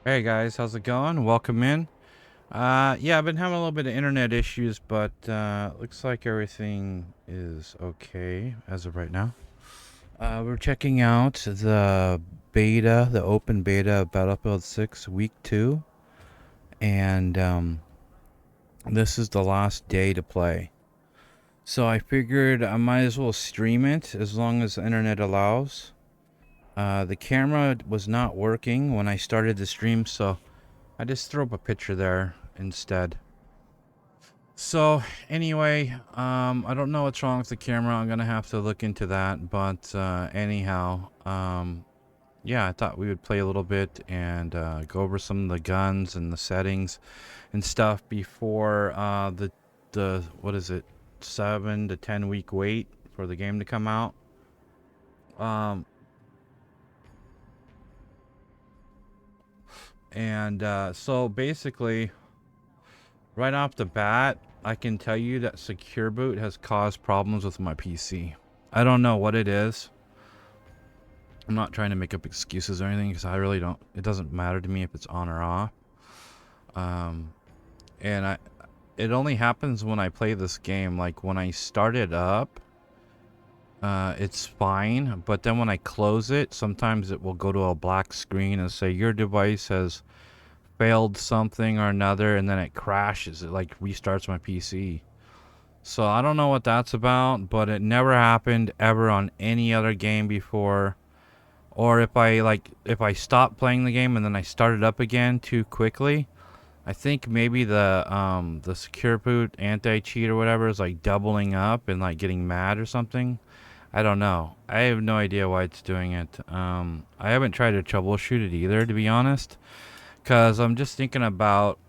Hey guys, how's it going? Welcome in. Yeah, I've been having a little bit of internet issues, but looks like everything is okay as of right now. We're checking out the beta, the open beta of Battlefield 6 Week 2, and this is the last day to play. So I figured I might as well stream it as long as the internet allows. The camera was not working when I started the stream, so I just threw up a picture there instead. So anyway, I don't know what's wrong with the camera. I'm gonna have to look into that. But anyhow, yeah, I thought we would play a little bit and go over some of the guns and the settings and stuff before the what is it, 7 to 10 week wait for the game to come out. Um, so basically, right off the bat, I can tell you that Secure Boot has caused problems with my PC. I don't know what it is. I'm not trying to make up excuses or anything because I really don't. It doesn't matter to me if it's on or off. Um, and it only happens when I play this game. Like when I start it up, it's fine. But then when I close it, sometimes it will go to a black screen and say your device has failed something or another, and then it crashes. It like restarts my PC. So I don't know what that's about, but it never happened ever on any other game before. Or if I stop playing the game and then I start it up again too quickly, I think maybe the secure boot anti-cheat or whatever is like doubling up and like getting mad or something. I don't know. I have no idea why it's doing it. I haven't tried to troubleshoot it either, to be honest, because I'm just thinking about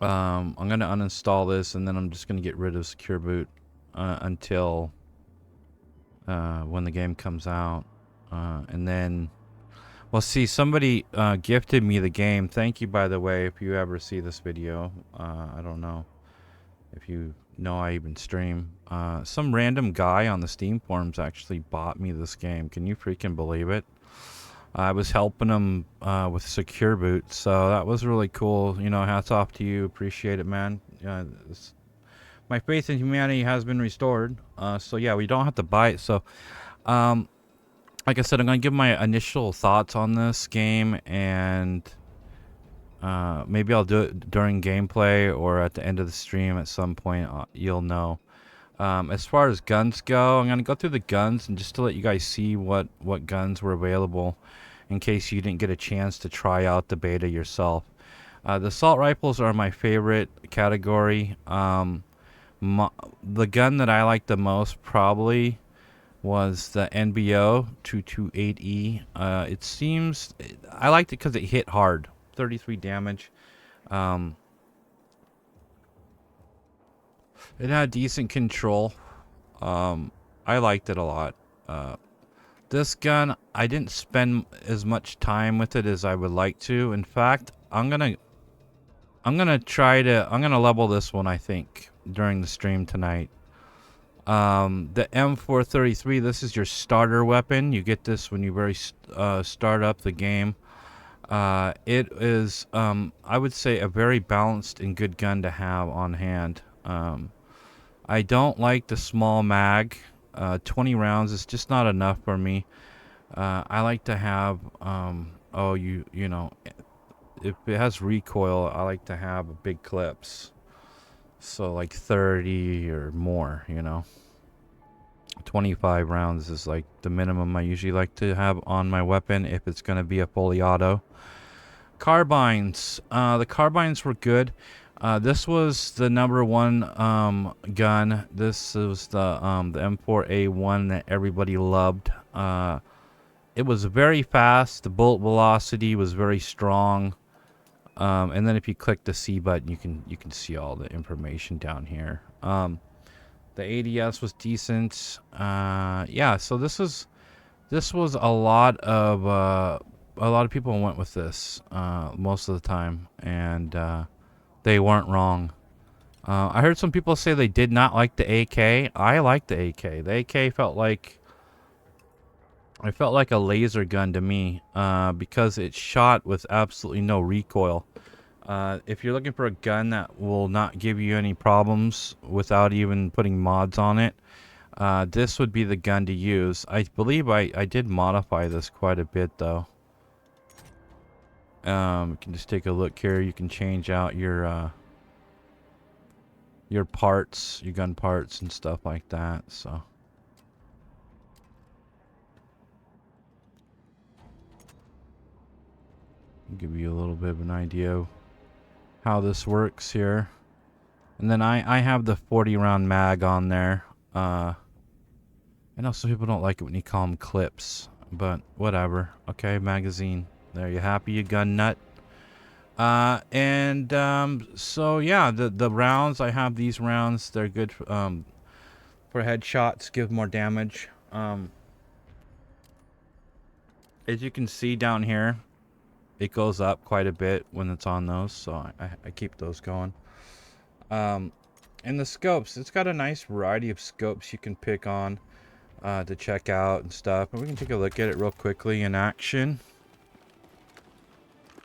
I'm gonna uninstall this and then I'm just gonna get rid of secure boot until when the game comes out, and then well, see, somebody gifted me the game. Thank you, by the way, if you ever see this video. I don't know if you know I even stream. Some random guy on the Steam forums actually bought me this game. Can you freaking believe it? I was helping him with Secure Boot, so that was really cool. You know, hats off to you. Appreciate it, man. My faith in humanity has been restored. So yeah, we don't have to buy it. So, um, like I said, I'm gonna give my initial thoughts on this game, and maybe I'll do it during gameplay or at the end of the stream at some point. You'll know. As far as guns go, I'm gonna go through the guns and just to let you guys see what guns were available, in case you didn't get a chance to try out the beta yourself. The assault rifles are my favorite category. The gun that I like the most probably was the NBO 228E. It seems I liked it because it hit hard, 33 damage. Um, it had decent control. I liked it a lot. This gun, I didn't spend as much time with it as I would like to. In fact, I'm gonna level this one, I think, during the stream tonight. The M433, this is your starter weapon. You get this when you start up the game. It is, I would say, a very balanced and good gun to have on hand. I don't like the small mag. 20 rounds is just not enough for me. I like to have, you know, if it has recoil, I like to have big clips. So like 30 or more, you know. 25 rounds is like the minimum I usually like to have on my weapon if it's going to be a fully auto. Carbines. The carbines were good. This was the number one gun. This was the M4A1 that everybody loved. It was very fast. The bullet velocity was very strong. And then if you click the C button, you can see all the information down here. The ADS was decent. Yeah, so this was a lot of people went with this most of the time, and they weren't wrong. I heard some people say they did not like the AK. I liked the AK. The AK felt like It felt like a laser gun to me, because it shot with absolutely no recoil. If you're looking for a gun that will not give you any problems without even putting mods on it, this would be the gun to use. I believe I did modify this quite a bit though. You can just take a look here. You can change out your parts, your gun parts and stuff like that. So I'll give you a little bit of an idea of how this works here. And then I have the 40 round mag on there. I know some people don't like it when you call them clips, but whatever. Okay, magazine. There, you happy, you gun nut? So yeah, the rounds, I have these rounds. They're good for headshots, give more damage. As you can see down here, it goes up quite a bit when it's on those, so I keep those going. And the scopes, it's got a nice variety of scopes you can pick on to check out and stuff. And we can take a look at it real quickly in action.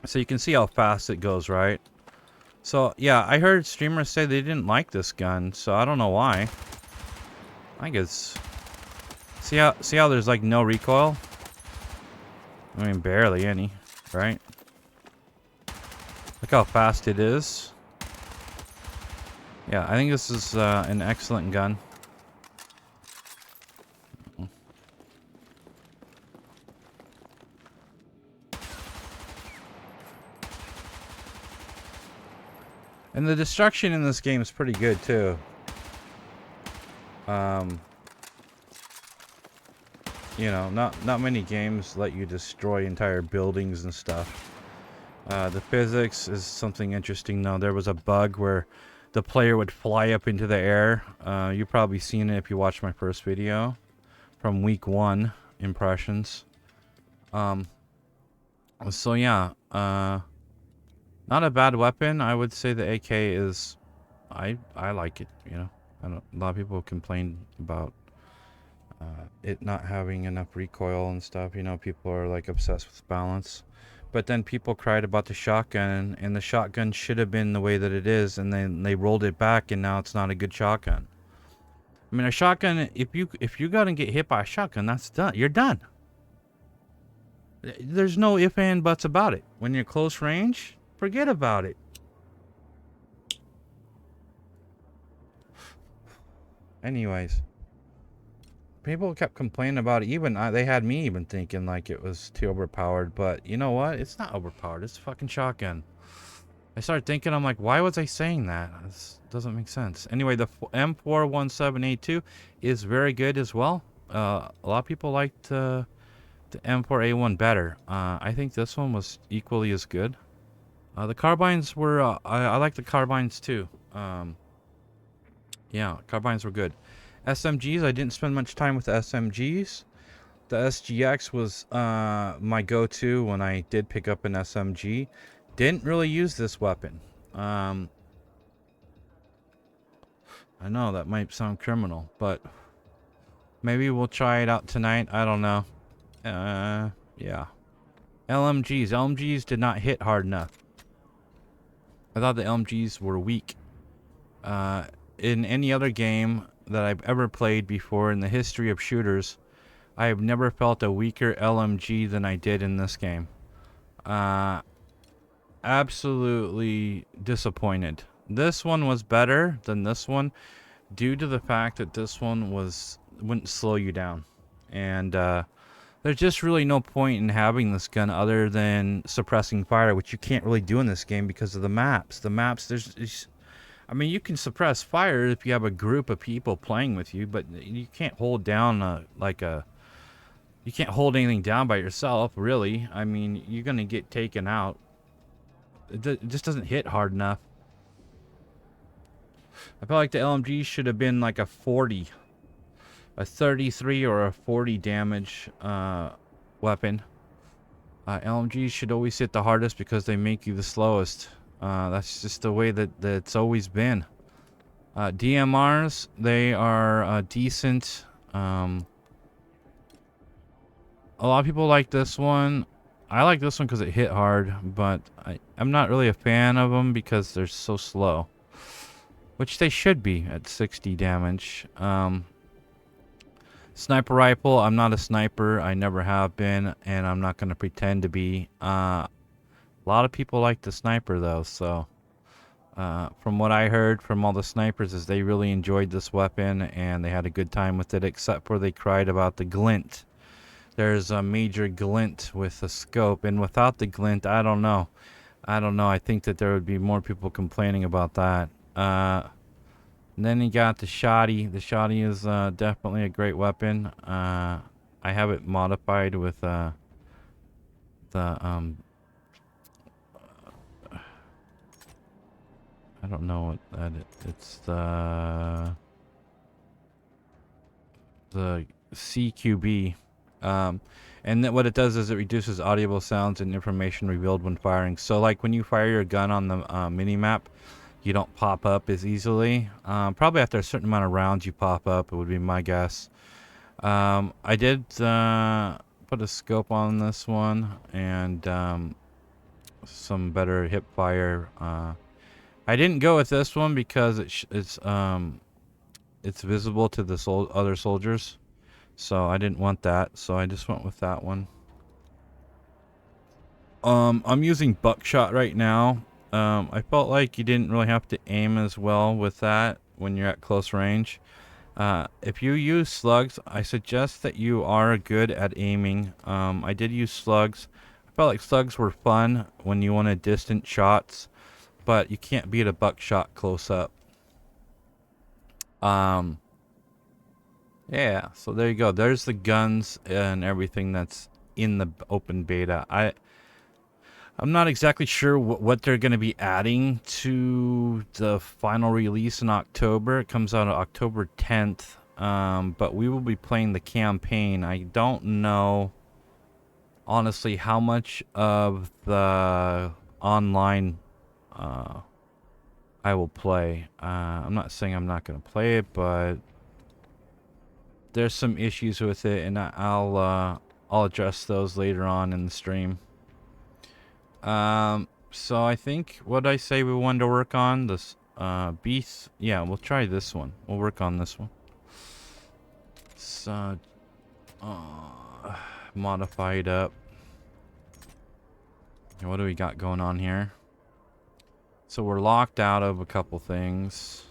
So you can see how fast it goes, right? So yeah, I heard streamers say they didn't like this gun, so I don't know why. I guess see how there's like no recoil? I mean, barely any, right? Look how fast it is. Yeah, I think this is an excellent gun. And the destruction in this game is pretty good too. You know, not many games let you destroy entire buildings and stuff. The physics is something interesting though. There was a bug where the player would fly up into the air. You've probably seen it if you watched my first video from week 1 impressions. So yeah, not a bad weapon. I would say the AK is, I like it. You know, a lot of people complain about it not having enough recoil and stuff. You know, people are like obsessed with balance. But then people cried about the shotgun, and the shotgun should have been the way that it is, and then they rolled it back, and now it's not a good shotgun. I mean, a shotgun, if you go and get hit by a shotgun, that's done. You're done. There's no ifs and buts about it. When you're close range, forget about it. Anyways, people kept complaining about it. Even they had me even thinking like it was too overpowered. But you know what? It's not overpowered. It's a fucking shotgun. I started thinking, I'm like, why was I saying that? This doesn't make sense. Anyway, the M417A2 is very good as well. A lot of people liked the M4A1 better. I think this one was equally as good. The carbines were, I like the carbines too. Yeah, carbines were good. SMGs, I didn't spend much time with the SMGs. The SGX was my go-to when I did pick up an SMG. Didn't really use this weapon. I know that might sound criminal, but maybe we'll try it out tonight. I don't know. Yeah. LMGs did not hit hard enough. I thought the LMGs were weak. In any other game that I've ever played before in the history of shooters, I have never felt a weaker LMG than I did in this game. Absolutely disappointed. This one was better than this one due to the fact that this one wouldn't slow you down. And there's just really no point in having this gun other than suppressing fire, which you can't really do in this game because of the maps. The maps, I mean, you can suppress fire if you have a group of people playing with you, but you can't hold down you can't hold anything down by yourself, really. I mean, you're gonna get taken out. It just doesn't hit hard enough. I felt like the LMG should have been like a 40, a 33 or a 40 damage weapon. LMGs should always hit the hardest because they make you the slowest. That's just the way that it's always been. DMRs, they are decent. A lot of people like this one. I like this one because it hit hard, but I'm not really a fan of them because they're so slow. Which they should be at 60 damage. Sniper rifle, I'm not a sniper. I never have been, and I'm not going to pretend to be. A lot of people like the sniper, though, so... from what I heard from all the snipers is they really enjoyed this weapon and they had a good time with it, except for they cried about the glint. There's a major glint with the scope, and without the glint, I don't know. I think that there would be more people complaining about that. And then you got the shotty. The shotty is definitely a great weapon. I have it modified with the I don't know what that is. It's the CQB. And what it does is it reduces audible sounds and information revealed when firing. So like when you fire your gun on the mini-map, you don't pop up as easily. Probably after a certain amount of rounds you pop up, it would be my guess. I did put a scope on this one and some better hip fire. I didn't go with this one because it's visible to the other soldiers, so I didn't want that. So I just went with that one. I'm using buckshot right now. I felt like you didn't really have to aim as well with that when you're at close range. If you use slugs, I suggest that you are good at aiming. I did use slugs. I felt like slugs were fun when you wanted distant shots, but you can't beat a buckshot close up. Yeah, so there you go. There's the guns and everything that's in the open beta. I'm not exactly sure what they're going to be adding to the final release in October. It comes out on October 10th, but we will be playing the campaign. I don't know, honestly, how much of the online I will play. I'm not saying I'm not going to play it, but there's some issues with it, and I'll address those later on in the stream. So I think what I say we wanted to work on this beast. Yeah, we'll try this one. We'll work on this one. So modify it up. And what do we got going on here? So we're locked out of a couple things.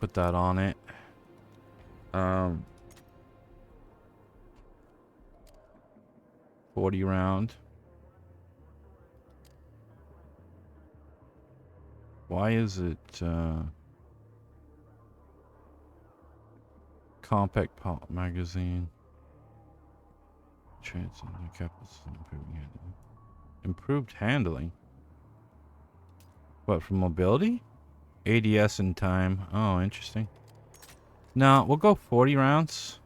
Put that on it. 40 round. Why is it compact pop magazine? Improved handling. What, for mobility? ADS in time. Oh, interesting. No, we'll go 40 rounds.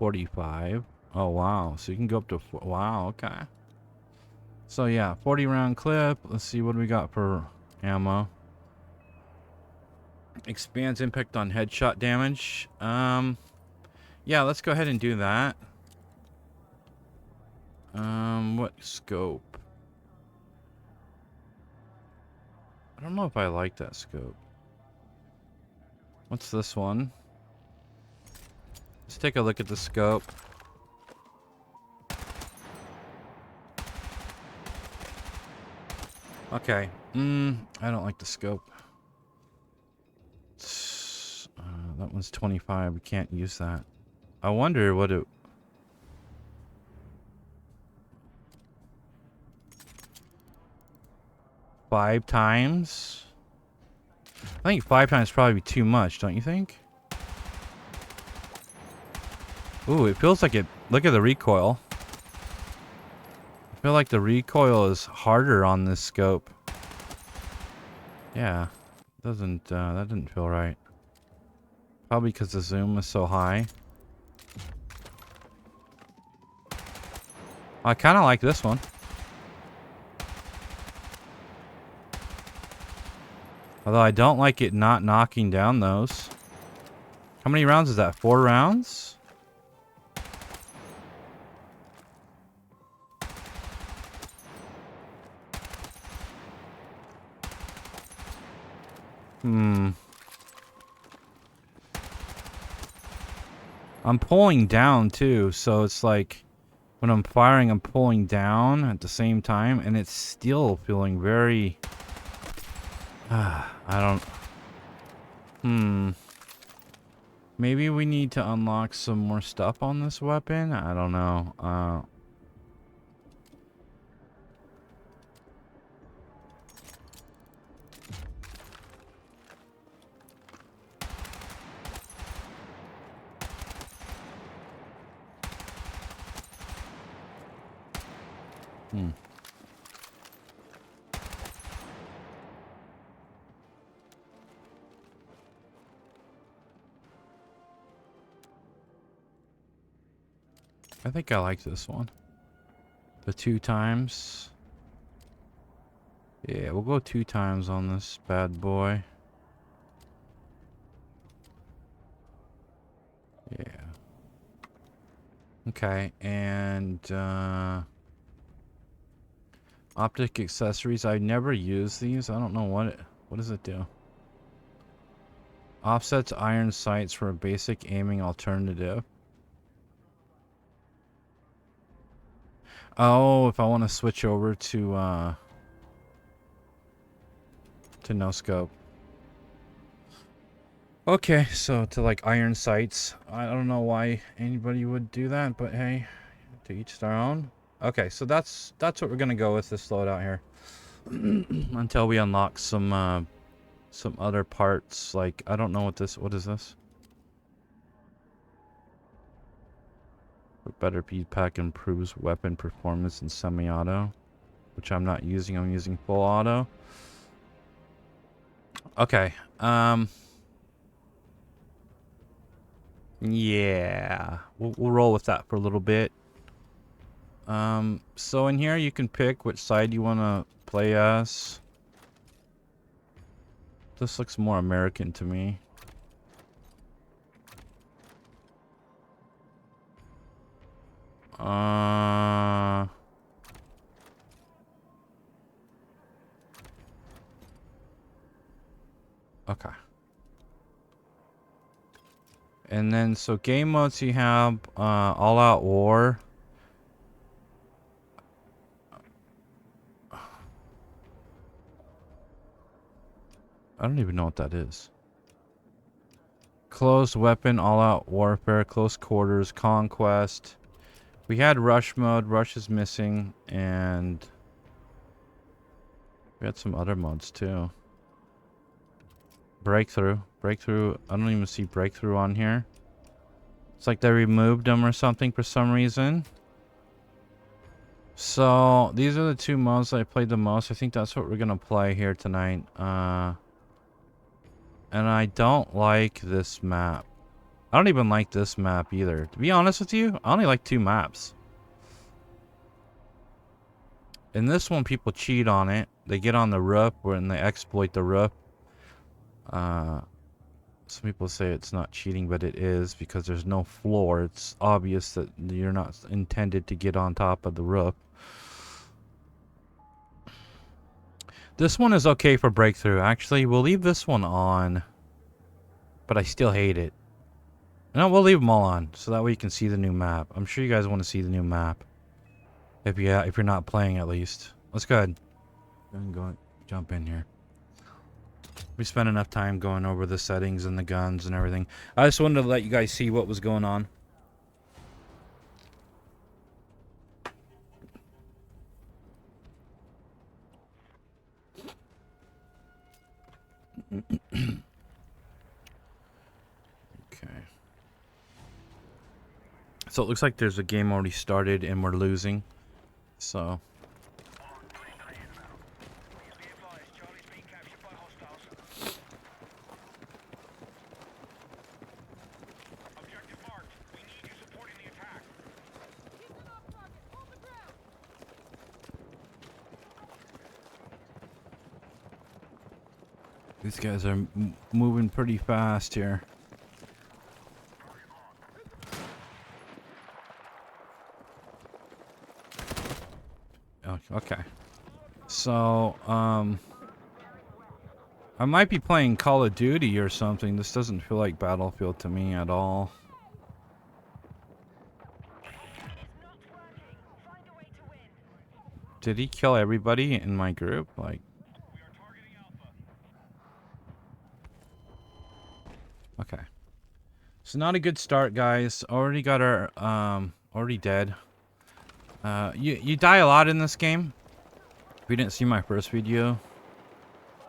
$45. Oh, wow. So you can go up to... Wow, okay. So, yeah, 40 round clip. Let's see what we got for ammo. Expands impact on headshot damage. Yeah, let's go ahead and do that. What scope? I don't know if I like that scope. What's this one? Let's take a look at the scope. Okay. I don't like the scope. That one's 25. We can't use that. I wonder what it... Five times? I think 5 times probably be too much, don't you think? Ooh, it feels like it... Look at the recoil. I feel like the recoil is harder on this scope. Yeah. Doesn't, that didn't feel right. Probably because the zoom is so high. I kind of like this one. Although I don't like it not knocking down those. How many rounds is that? 4 rounds? I'm pulling down too, so it's like when I'm firing, I'm pulling down at the same time, and it's still feeling very... I don't... Maybe we need to unlock some more stuff on this weapon? I don't know. I think I like this one. The 2 times. Yeah, we'll go 2 times on this bad boy. Yeah. Okay, and optic accessories. I never use these. I don't know what does it do? Offsets iron sights for a basic aiming alternative. Oh, if I want to switch over to no scope. Okay, so to like iron sights. I don't know why anybody would do that, but hey, to each their own. Okay, so that's what we're gonna go with this loadout here. Until we unlock some other parts. Like, I don't know what is this? Better P-Pack improves weapon performance in semi-auto, which I'm not using. I'm using full auto. Okay. Yeah. We'll roll with that for a little bit. So in here you can pick which side you want to play as. This looks more American to me. Okay. And then, so game modes you have, All Out War. I don't even know what that is. Closed weapon, all out warfare, close quarters, conquest. We had rush mode. Rush is missing, and we had some other modes too. Breakthrough. Breakthrough. I don't even see breakthrough on here. It's like they removed them or something for some reason. So these are the 2 modes that I played the most. I think that's what we're gonna play here tonight. And I don't like this map. I don't even like this map either. To be honest with you, I only like 2 maps. In this one, people cheat on it. They get on the roof and they exploit the roof. Some people say it's not cheating, but it is because there's no floor. It's obvious that you're not intended to get on top of the roof. This one is okay for breakthrough. Actually, we'll leave this one on, but I still hate it. No, we'll leave them all on, so that way you can see the new map. I'm sure you guys want to see the new map. If you're not playing, at least. Let's go ahead. Go jump in here. We spent enough time going over the settings and the guns and everything. I just wanted to let you guys see what was going on. Okay. So it looks like there's a game already started and we're losing. So... These guys are moving pretty fast here. Okay. So, I might be playing Call of Duty or something. This doesn't feel like Battlefield to me at all. Did he kill everybody in my group? Like... Okay. So not a good start, guys. Already got our, already dead. You die a lot in this game. If you didn't see my first video,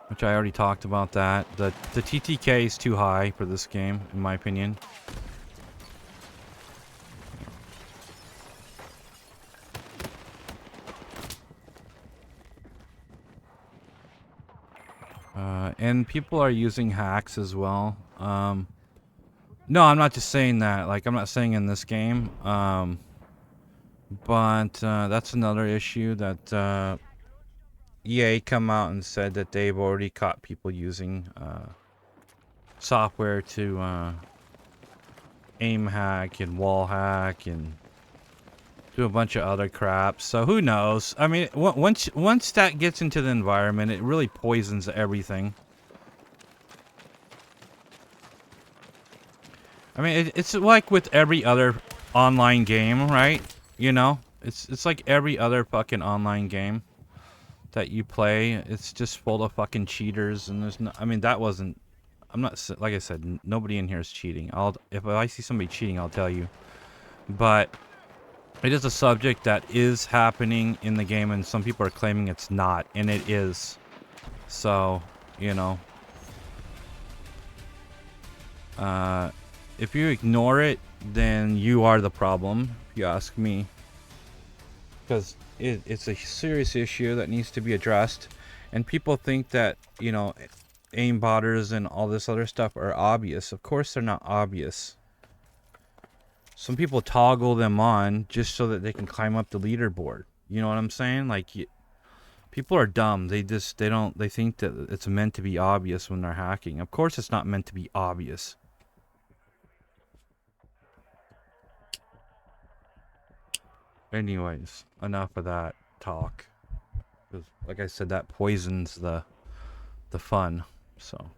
which I already talked about that. The TTK is too high for this game, in my opinion. And people are using hacks as well. No, I'm not just saying that. Like, I'm not saying in this game. But that's another issue that EA come out and said that they've already caught people using software to aim hack and wall hack and do a bunch of other crap. So who knows? I mean, once that gets into the environment, it really poisons everything. I mean, it's like with every other online game, right? You know, it's like every other fucking online game that you play. It's just full of fucking cheaters, and there's no. I mean, that wasn't. I'm not, like I said, nobody in here is cheating. If I see somebody cheating, I'll tell you. But it is a subject that is happening in the game, and some people are claiming it's not, and it is. So, you know. If you ignore it, then you are the problem, if you ask me. Because it's a serious issue that needs to be addressed. And people think that, you know, aimbotters and all this other stuff are obvious. Of course they're not obvious. Some people toggle them on just so that they can climb up the leaderboard. You know what I'm saying? Like, people are dumb. They think that it's meant to be obvious when they're hacking. Of course it's not meant to be obvious. Anyways, enough of that talk. Because, like I said, that poisons the fun. So.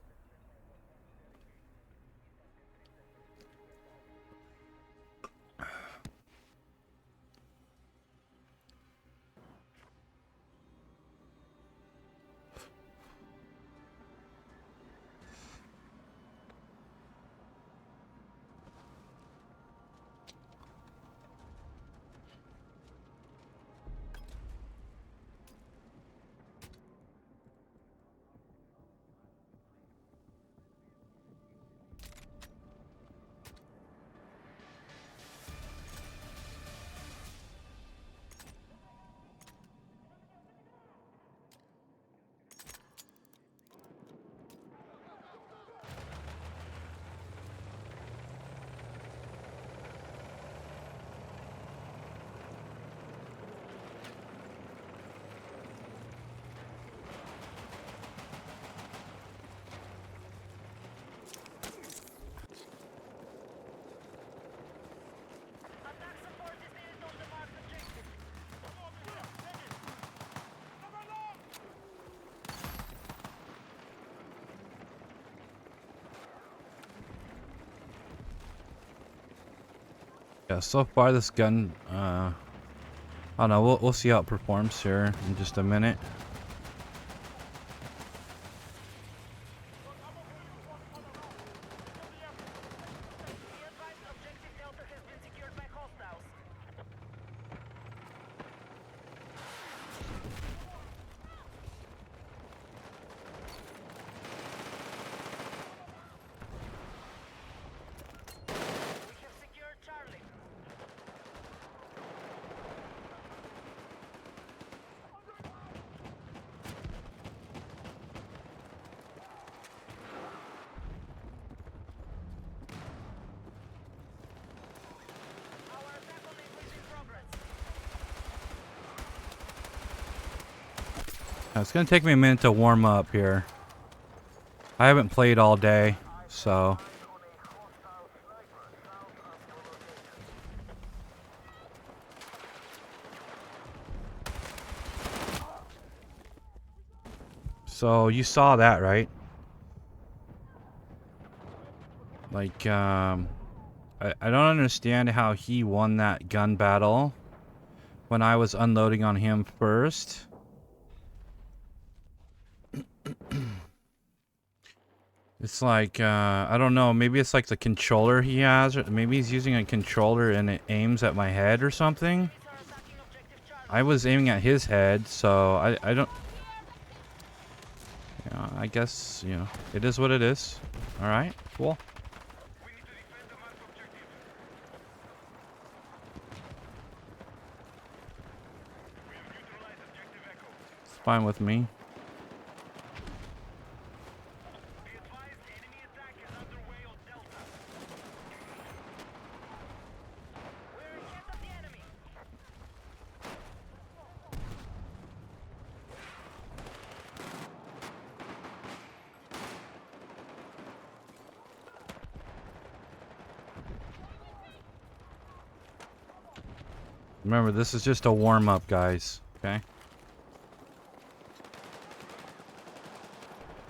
Yeah, so far this gun, I don't know, we'll see how it performs here in just a minute. It's gonna take me a minute to warm up here. I haven't played all day, so. So you saw that, right? Like, I don't understand how he won that gun battle when I was unloading on him first. It's like, I don't know, maybe it's like the controller he has, or maybe he's using a controller and it aims at my head or something. I was aiming at his head, so I don't... Yeah, I guess, you know, it is what it is. Alright, cool. It's fine with me. Remember, this is just a warm-up, guys. Okay?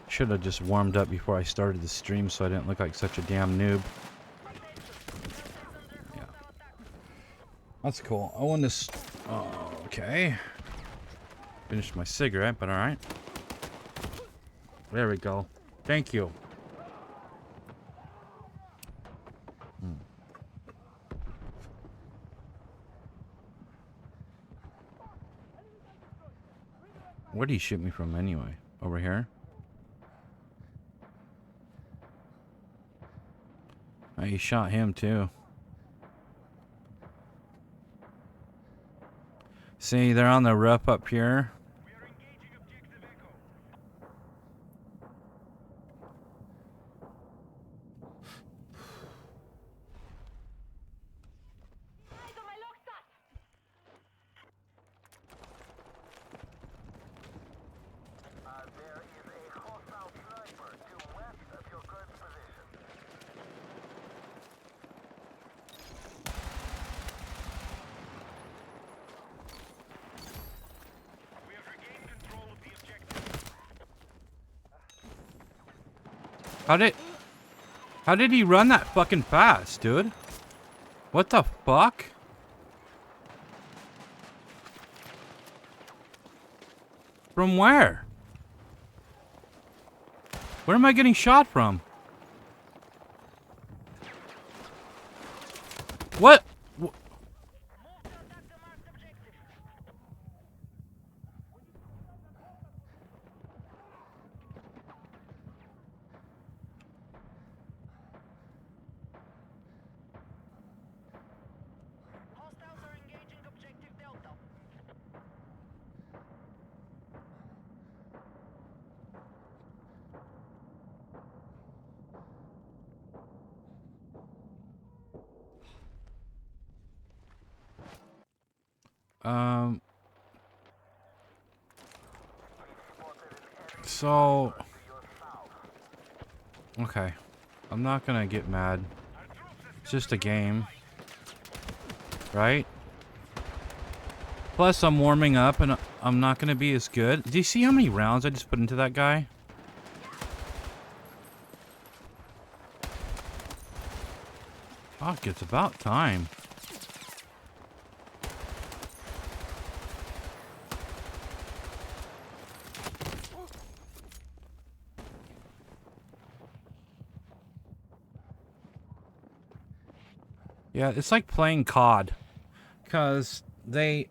Should have just warmed up before I started the stream so I didn't look like such a damn noob. Yeah. That's cool. I want to... Oh, okay. Finished my cigarette, but alright. There we go. Thank you. Where did he shoot me from anyway? Over here? Oh, he shot him too. See, they're on the roof up here. How did he run that fucking fast, dude? What the fuck? From where? Where am I getting shot from? What? So... Okay. I'm not gonna get mad. It's just a game. Right? Plus, I'm warming up and I'm not gonna be as good. Do you see how many rounds I just put into that guy? Fuck, it's about time. Yeah, it's like playing COD. Because they...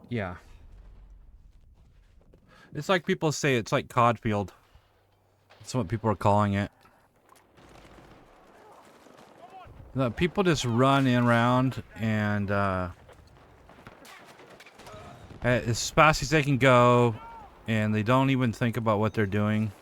yeah. It's like people say it's like COD Field. That's what people are calling it. The people just run around and as fast as they can go, and they don't even think about what they're doing.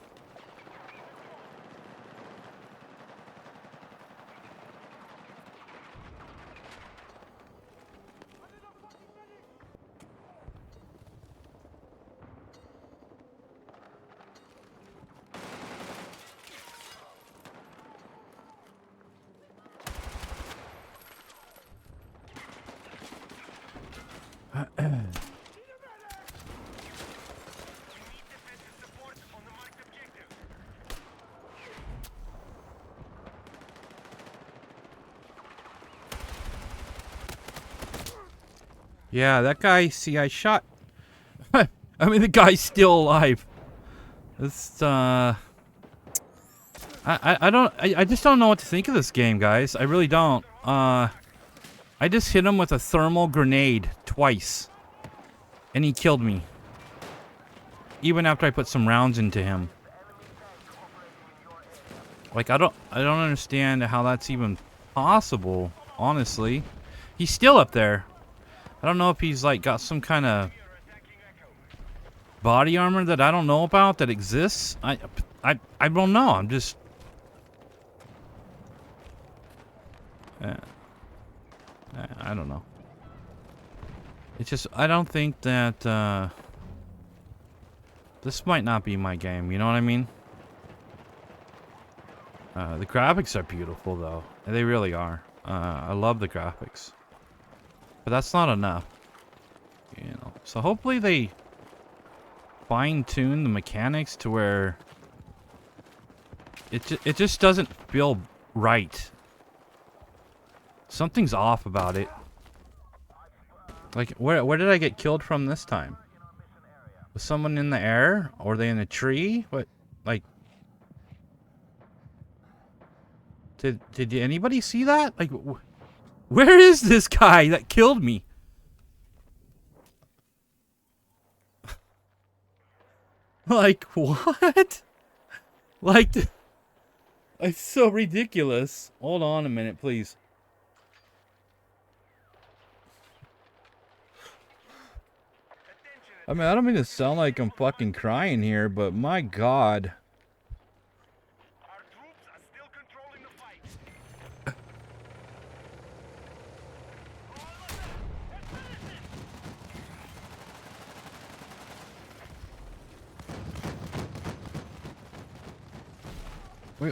Yeah, that guy, see, I shot... I mean, the guy's still alive. It's, I just don't know what to think of this game, guys. I really don't. I just hit him with a thermal grenade twice. And he killed me. Even after I put some rounds into him. Like, I don't understand how that's even possible, honestly. He's still up there. I don't know if he's, like, got some kind of body armor that I don't know about that exists. I don't know. I'm just... I don't know. It's just, I don't think that, this might not be my game, you know what I mean? The graphics are beautiful, though. They really are. I love the graphics. But that's not enough. You know. So hopefully they fine-tune the mechanics to where it just doesn't feel right. Something's off about it. Like, where did I get killed from this time? Was someone in the air? Or were they in a tree? What, like... Did anybody see that? Like, where is this guy that killed me? Like, what? Like, it's so ridiculous. Hold on a minute, please. I mean, I don't mean to sound like I'm fucking crying here, but my God.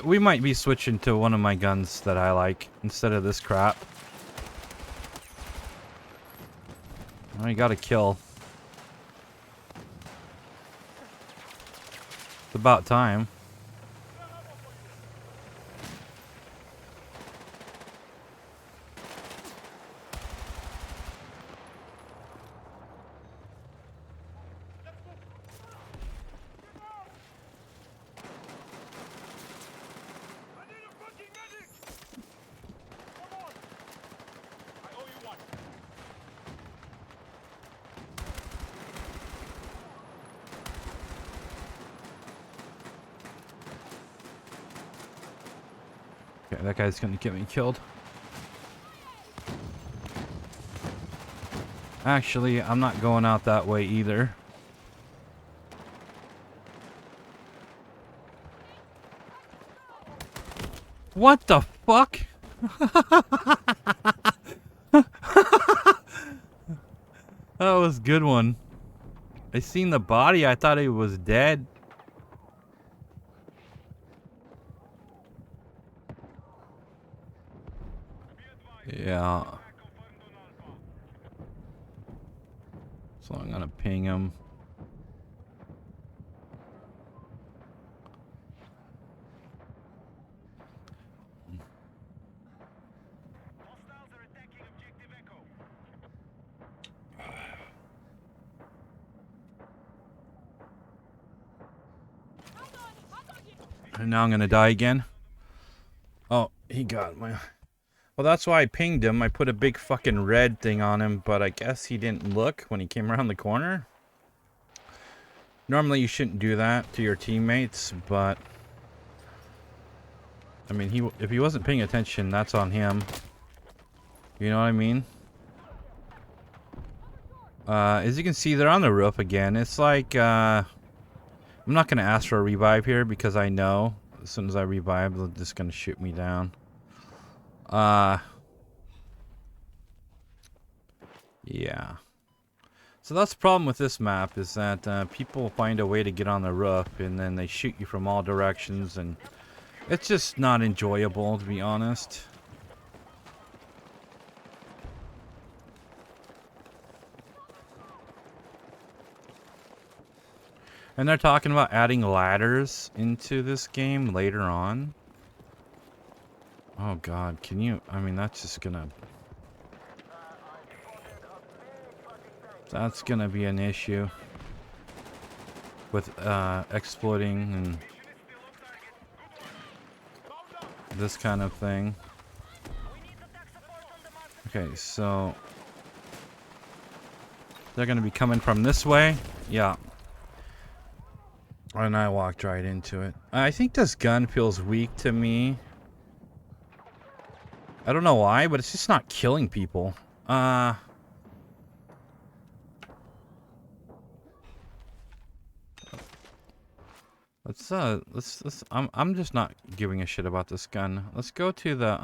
We might be switching to one of my guns that I like instead of this crap. I got a kill. It's about time. Okay, that guy's gonna get me killed. Actually, I'm not going out that way either. What the fuck? That was a good one. I seen the body, I thought he was dead. Yeah. So I'm gonna ping him. And now I'm gonna die again. Oh, he got my... Well, that's why I pinged him. I put a big fucking red thing on him, but I guess he didn't look when he came around the corner. Normally you shouldn't do that to your teammates, but... I mean, if he wasn't paying attention, that's on him. You know what I mean? As you can see, they're on the roof again. It's like, I'm not going to ask for a revive here because I know as soon as I revive, they're just going to shoot me down. Yeah. So that's the problem with this map is that people find a way to get on the roof and then they shoot you from all directions and it's just not enjoyable, to be honest. And they're talking about adding ladders into this game later on. Oh God, can you... I mean, that's just gonna... That's gonna be an issue with exploiting and this kind of thing. Okay, so they're gonna be coming from this way. Yeah. And I walked right into it. I think this gun feels weak to me. I don't know why, but it's just not killing people. Let's I'm just not giving a shit about this gun. Let's go to the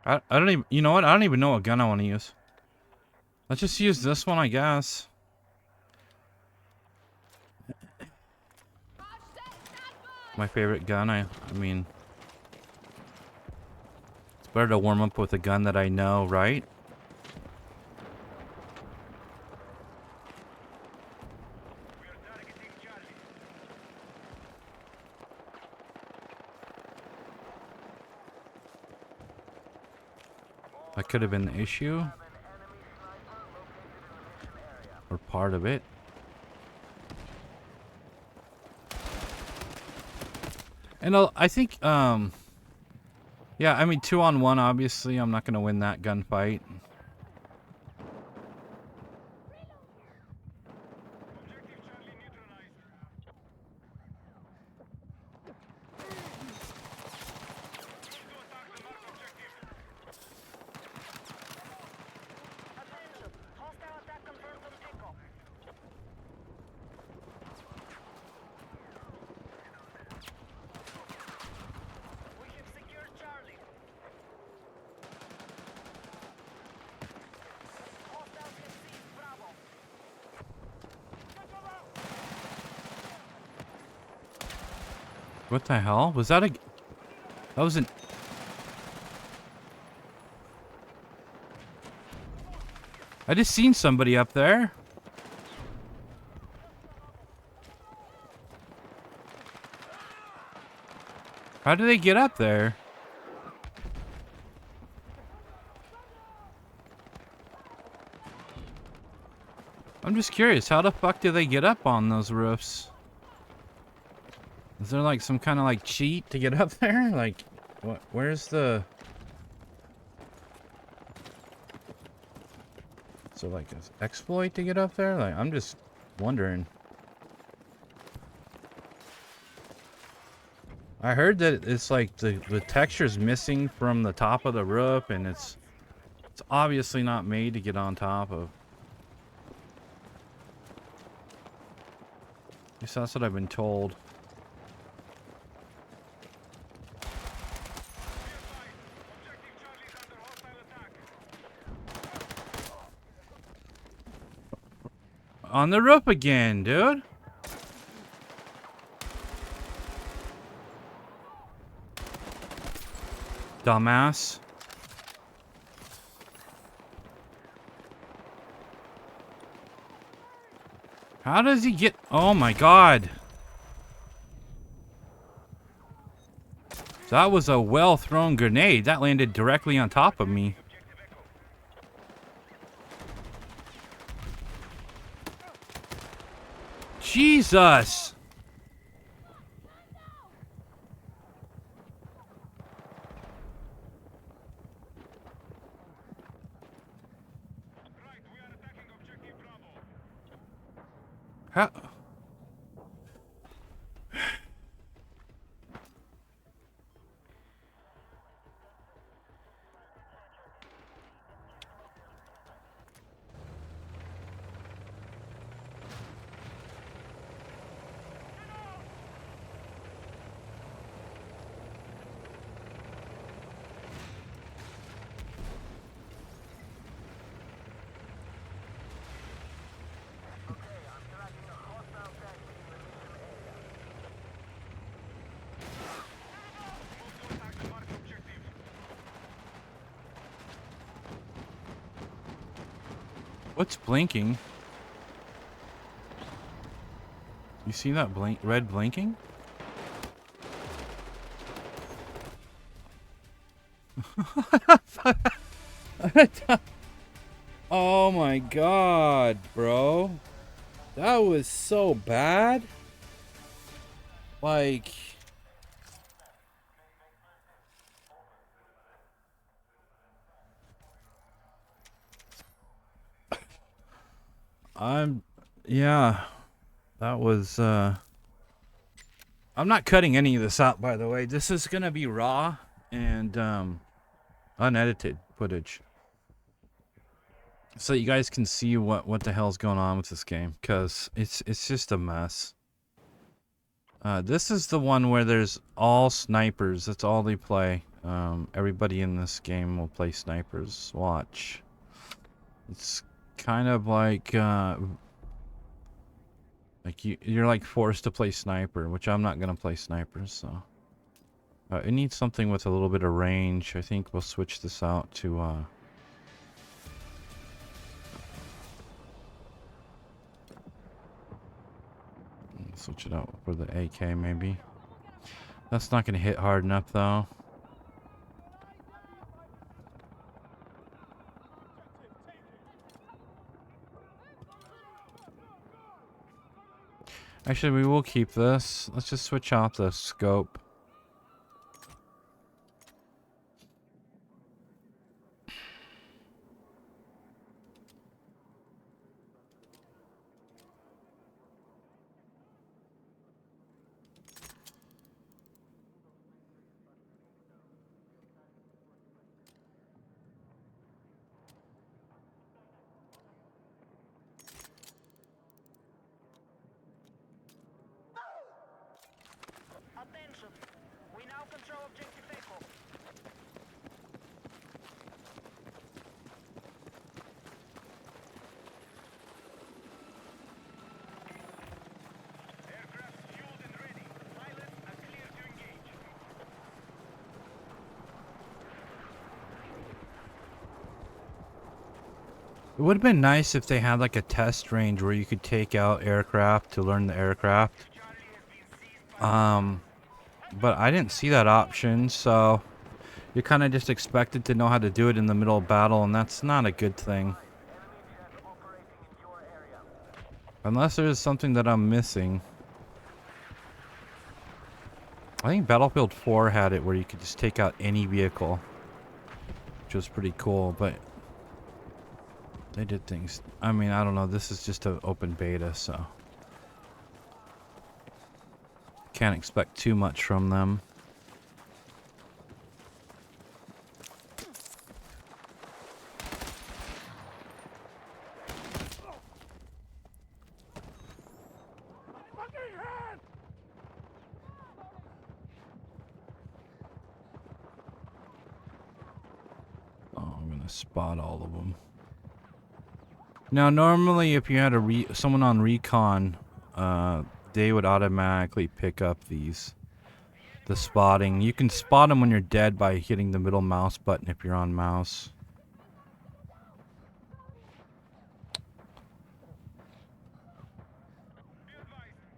I don't even, you know what? I don't even know what gun I want to use. Let's just use this one, I guess. My favorite gun. I mean, it's better to warm up with a gun that I know, right? That could have been the issue. Or part of it. And I think, yeah, I mean, 2-on-1, obviously, I'm not going to win that gunfight. What the hell? Was that a... That was an... I just seen somebody up there. How did they get up there? I'm just curious. How the fuck do they get up on those roofs? Is there like some kind of like cheat to get up there? Like, what? Where's the... So like an exploit to get up there? Like, I'm just wondering. I heard that it's like the texture's missing from the top of the roof, and it's obviously not made to get on top of. At least that's what I've been told. On the roof again, dude. Dumbass. How does he get... Oh my god. That was a well-thrown grenade. That landed directly on top of me. Jesus! How... What's blinking? You see that red blinking? Oh my god, bro. That was so bad. Like... Yeah. That was, I'm not cutting any of this out, by the way. This is gonna be raw and, unedited footage. So you guys can see what the hell's going on with this game. Because it's just a mess. This is the one where there's all snipers. That's all they play. Everybody in this game will play snipers. Watch. It's kind of like you're like forced to play sniper, which I'm not gonna play snipers. So it needs something with a little bit of range. I think we'll switch this out to switch it out for the AK maybe. That's not gonna hit hard enough though. Actually, we will keep this. Let's just switch out the scope. Attention! We now control objective Echo. Aircraft fueled and ready. Pilots are clear to engage. It would have been nice if they had like a test range where you could take out aircraft to learn the aircraft. But I didn't see that option, so you're kind of just expected to know how to do it in the middle of battle, and that's not a good thing. Unless there's something that I'm missing. I think Battlefield 4 had it where you could just take out any vehicle, which was pretty cool, but they did things. I mean, I don't know. This is just an open beta, so can't expect too much from them. Oh, I'm gonna spot all of them. Now, normally, if you had someone on recon, they would automatically pick up the spotting. You can spot them when you're dead by hitting the middle mouse button if you're on mouse.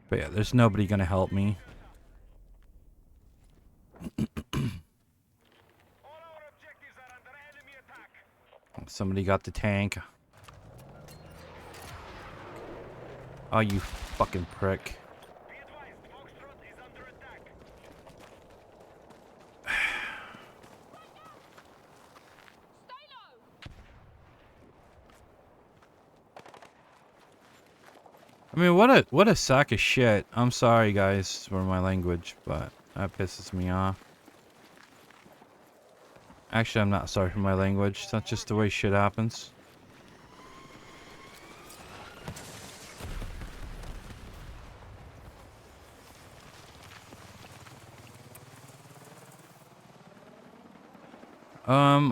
But yeah, there's nobody gonna help me. Somebody got the tank. Oh, you fucking prick. I mean, what a sack of shit. I'm sorry, guys, for my language, but that pisses me off. Actually, I'm not sorry for my language. That's just the way shit happens.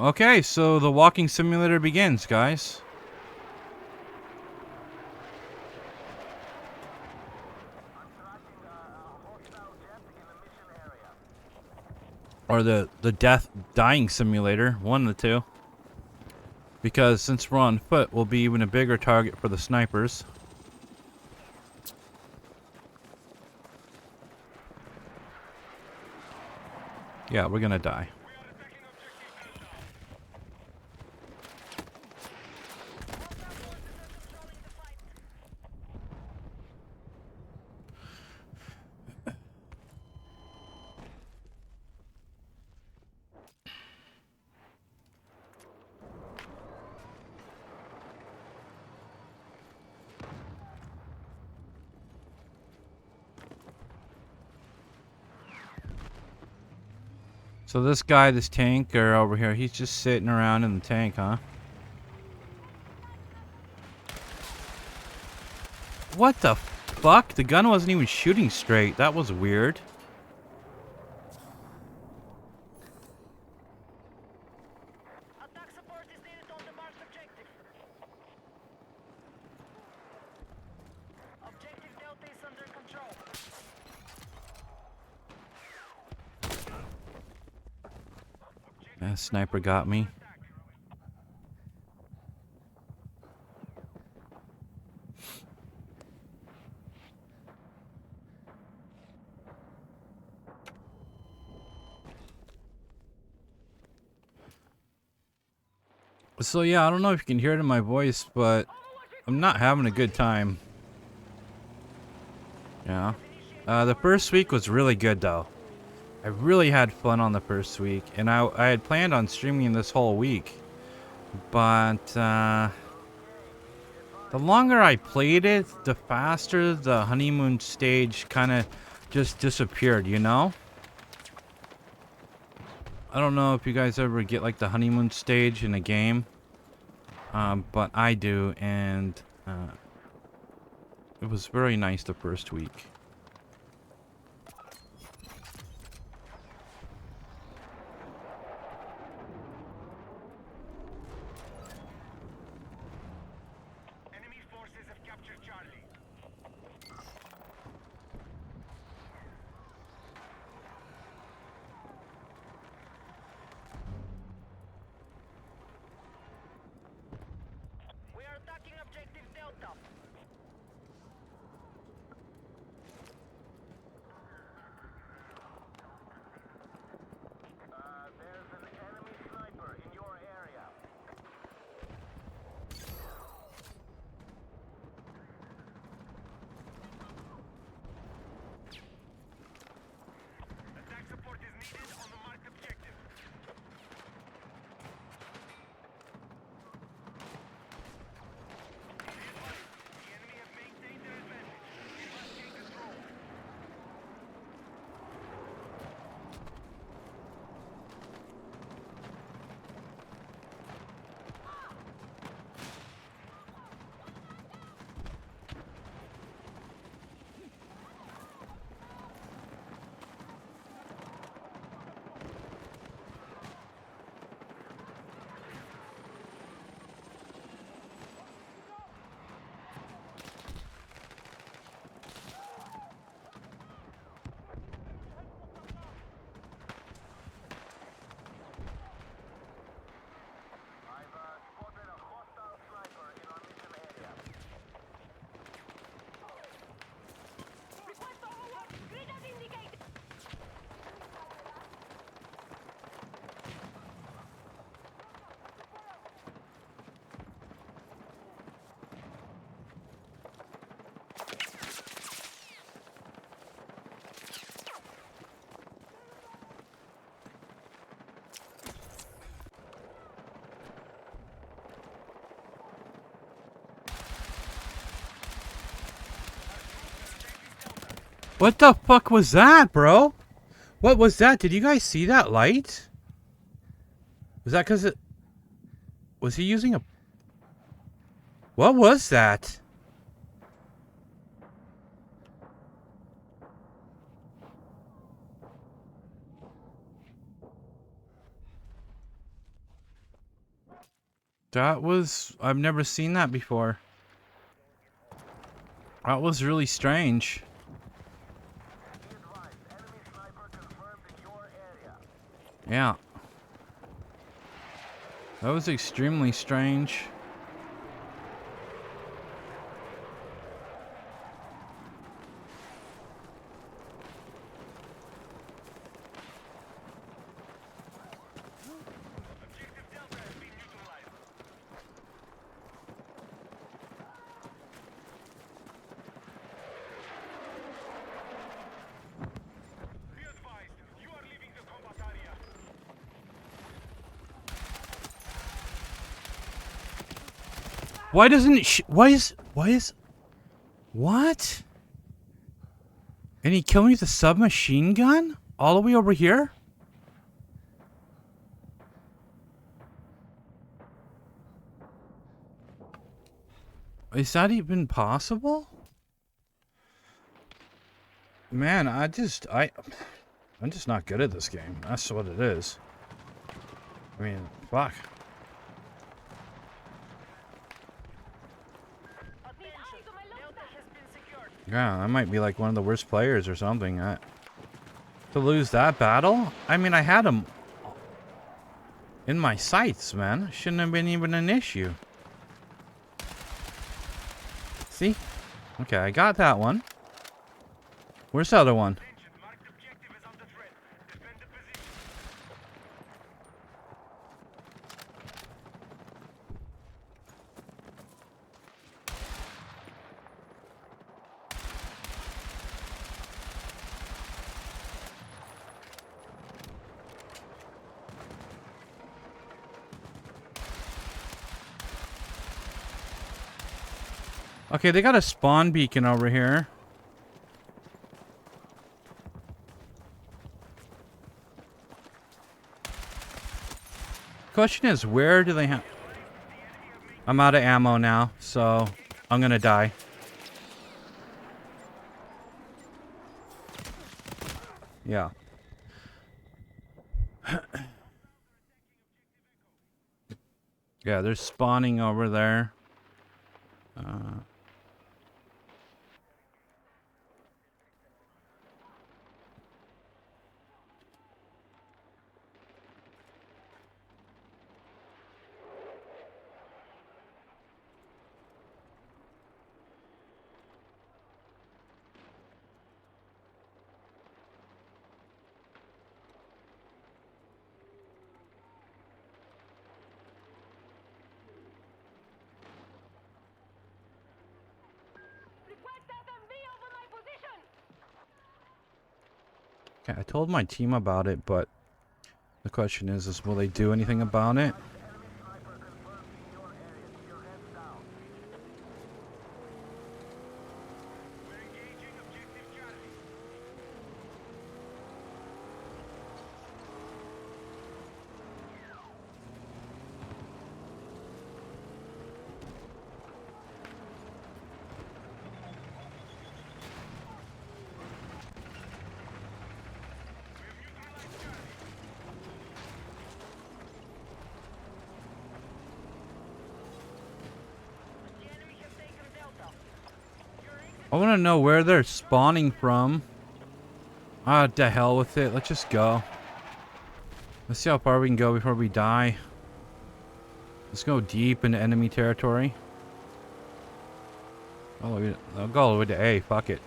Okay, so the walking simulator begins, guys. Or the dying simulator, one of the two. Because since we're on foot, we'll be even a bigger target for the snipers. Yeah, we're gonna die. So this guy, this tanker over here, he's just sitting around in the tank, huh? What the fuck? The gun wasn't even shooting straight. That was weird. Attack support is needed on the marked objective. Objective Delta is under control. That sniper got me. So yeah, I don't know if you can hear it in my voice, but I'm not having a good time. Yeah. The first week was really good though. I really had fun on the first week, and I had planned on streaming this whole week. But the longer I played it, the faster the honeymoon stage kind of just disappeared, you know? I don't know if you guys ever get like the honeymoon stage in a game, but I do, and it was very nice the first week. Enemy forces have captured Charlie. We are attacking objective Delta. There's an enemy sniper in your area. Attack support is needed on the marked objective. The enemy have maintained their advantage. We must gain control. I've spotted a hostile sniper in our mission area. Request overwatch. Grid as indicated. What the fuck was that, bro? What was that? Did you guys see that light? Was that because it... Was he using a... What was that? That was... I've never seen that before. That was really strange. Be advised, enemy sniper confirmed in your area. Yeah. That was extremely strange. Why doesn't it why is what? And he killed me with a submachine gun? All the way over here? Is that even possible? Man, I'm just not good at this game. That's what it is. I mean, fuck. Yeah, I might be like one of the worst players or something. To lose that battle? I mean, I had him in my sights, man. Shouldn't have been even an issue. See? Okay, I got that one. Where's the other one? Okay, they got a spawn beacon over here. Question is, where do they have... I'm out of ammo now, so I'm gonna die. Yeah. Yeah, they're spawning over there. Okay, I told my team about it, but the question is will they do anything about it? I want to know where they're spawning from. Ah, to hell with it. Let's just go. Let's see how far we can go before we die. Let's go deep into enemy territory. Oh, I'll go all the way to A. Fuck it.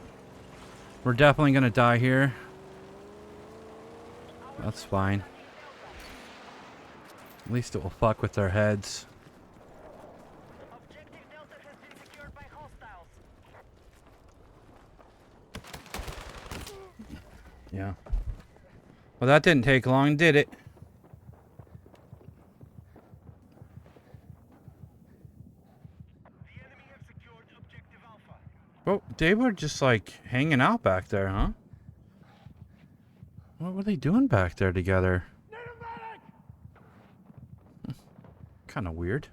We're definitely gonna die here. That's fine. At least it will fuck with their heads. Objective Delta has been secured by hostiles. Yeah. Well, that didn't take long, did it? The enemy have secured objective Alpha. Oh, they were just like hanging out back there, huh? What were they doing back there together? Kind of weird.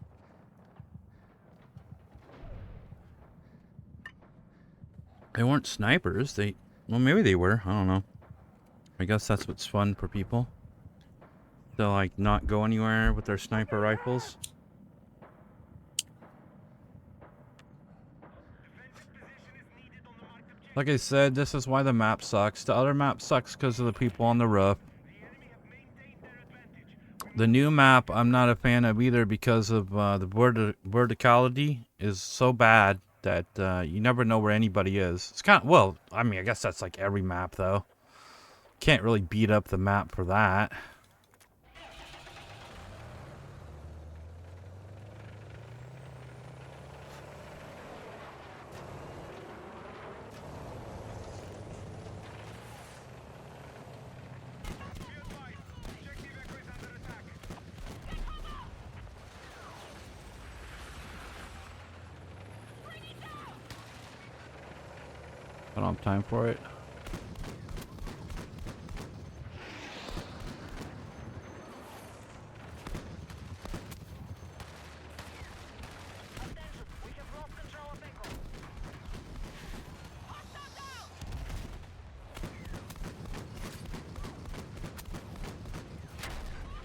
They weren't snipers. Well, maybe they were. I don't know. I guess that's what's fun for people. They'll like not go anywhere with their sniper rifles. Like I said, this is why the map sucks. The other map sucks because of the people on the roof. The new map, I'm not a fan of either because of the verticality is so bad that you never know where anybody is. It's kind of, well, I mean, I guess that's like every map though. Can't really beat up the map for that. I don't have time for it. Attention, we have lost control of Echo.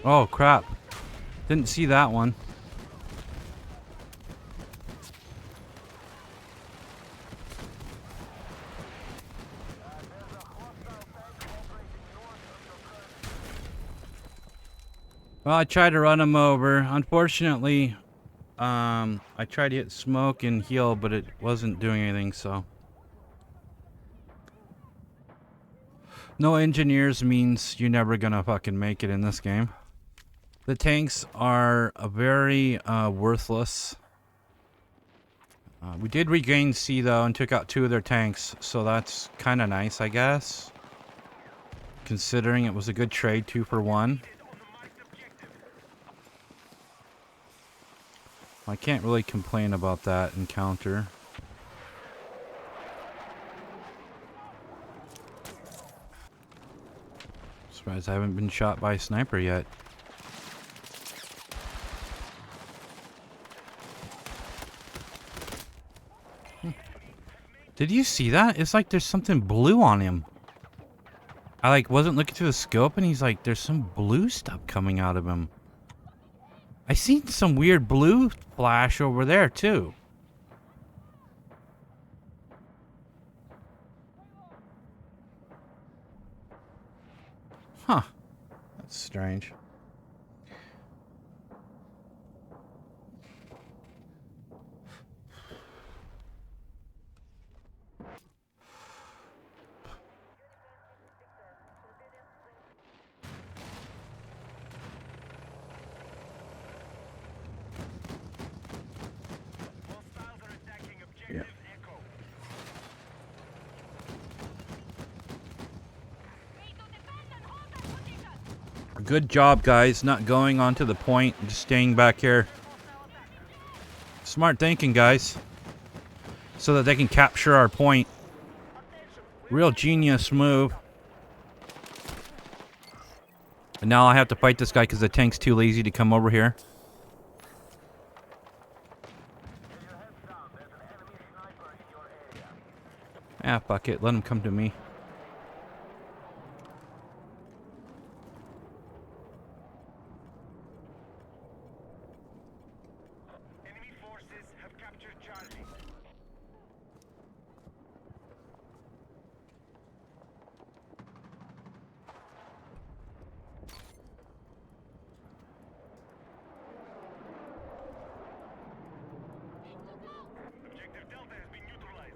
Oh crap. Didn't see that one. Well, I tried to run him over. Unfortunately, I tried to hit smoke and heal, but it wasn't doing anything, so. No engineers means you're never gonna fucking make it in this game. The tanks are very worthless. We did regain C though and took out 2 of their tanks, so that's kind of nice, I guess. Considering it was a good trade, 2 for 1. I can't really complain about that encounter. Surprised I haven't been shot by a sniper yet. Did you see that? It's like there's something blue on him. I like wasn't looking through the scope and he's like, there's some blue stuff coming out of him. I seen some weird blue flash over there too. Huh. That's strange. Hostiles are attacking objective Yeah. Echo. Good job, guys. Not going onto the point, just staying back here. Hostile attack. Smart thinking, guys. So that they can capture our point. Attention, Real genius move. And now I have to fight this guy because the tank's too lazy to come over here. Ah, fuck it. Let him come to me. enemy forces have captured Charlie. Objective Delta has been neutralized.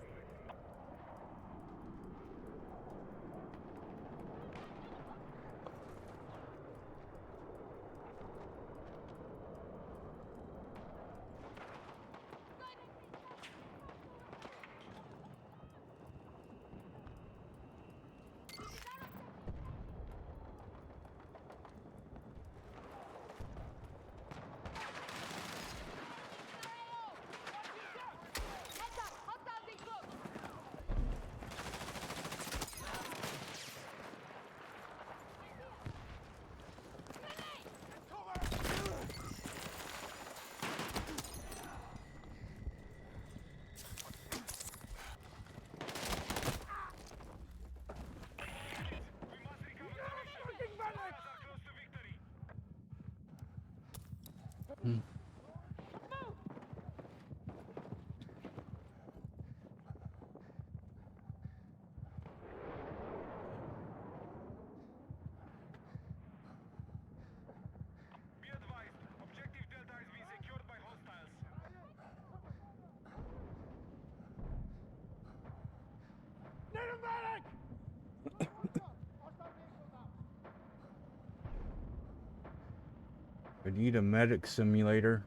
I need a medic simulator.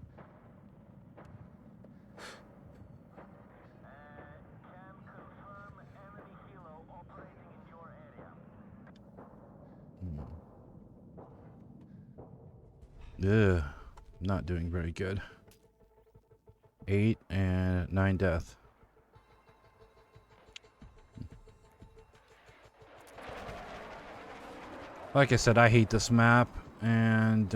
Ugh, not doing very good. 8 and 9 death. Like I said, I hate this map, and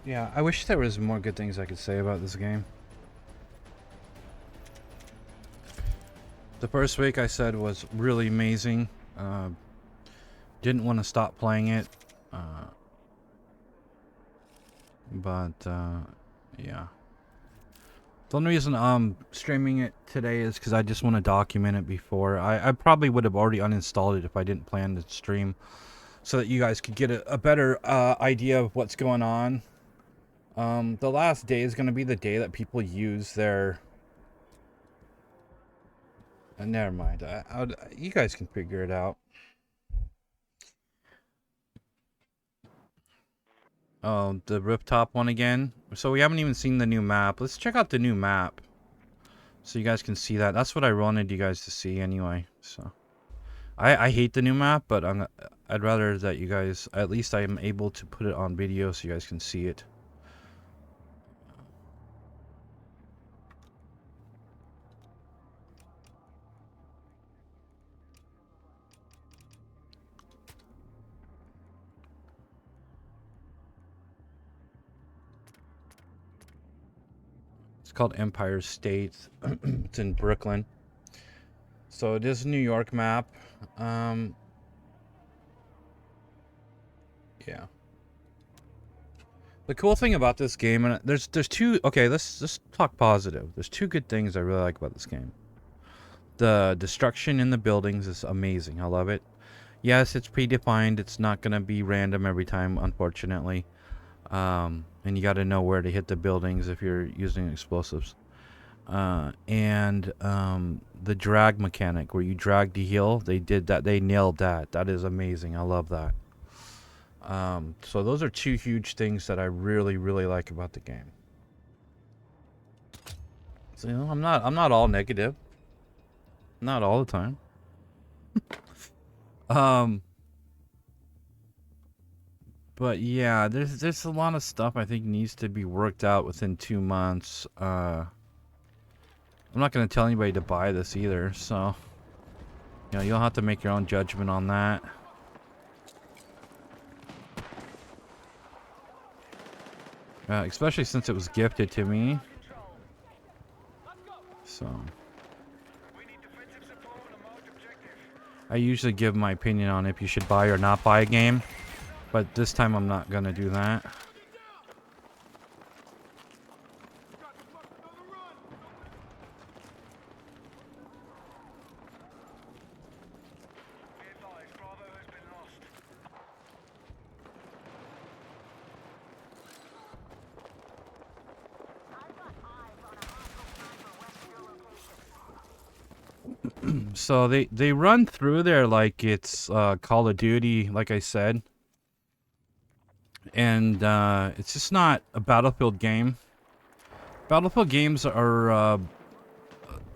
yeah, I wish there was more good things I could say about this game. The first week I said was really amazing. Didn't want to stop playing it. But yeah. The only reason I'm streaming it today is because I just want to document it before. I probably would have already uninstalled it if I didn't plan to stream, so that you guys could get a better idea of what's going on. The last day is going to be the day that people use their... never mind. You guys can figure it out. Oh, the rooftop one again. So we haven't even seen the new map. Let's check out the new map, so you guys can see that. That's what I wanted you guys to see anyway. So I hate the new map, but I'd rather that you guys, at least I am able to put it on video so you guys can see it. It's called Empire State. It's in Brooklyn. So it is a New York map. Yeah. The cool thing about this game, and there's two... Okay, let's talk positive. There's two good things I really like about this game. The destruction in the buildings is amazing. I love it. Yes, it's predefined. It's not going to be random every time, unfortunately. And you got to know where to hit the buildings if you're using explosives. And the drag mechanic, where you drag to heal, they did that. They nailed that. That is amazing. I love that. So those are two huge things that I really, really like about the game. So, you know, I'm not all negative. Not all the time. But yeah, there's a lot of stuff I think needs to be worked out within 2 months. I'm not gonna tell anybody to buy this either, so you know, you'll have to make your own judgment on that. Especially since it was gifted to me. So I usually give my opinion on if you should buy or not buy a game, but this time I'm not gonna do that. So they run through there like it's Call of Duty, like I said, and it's just not a Battlefield game. Battlefield games are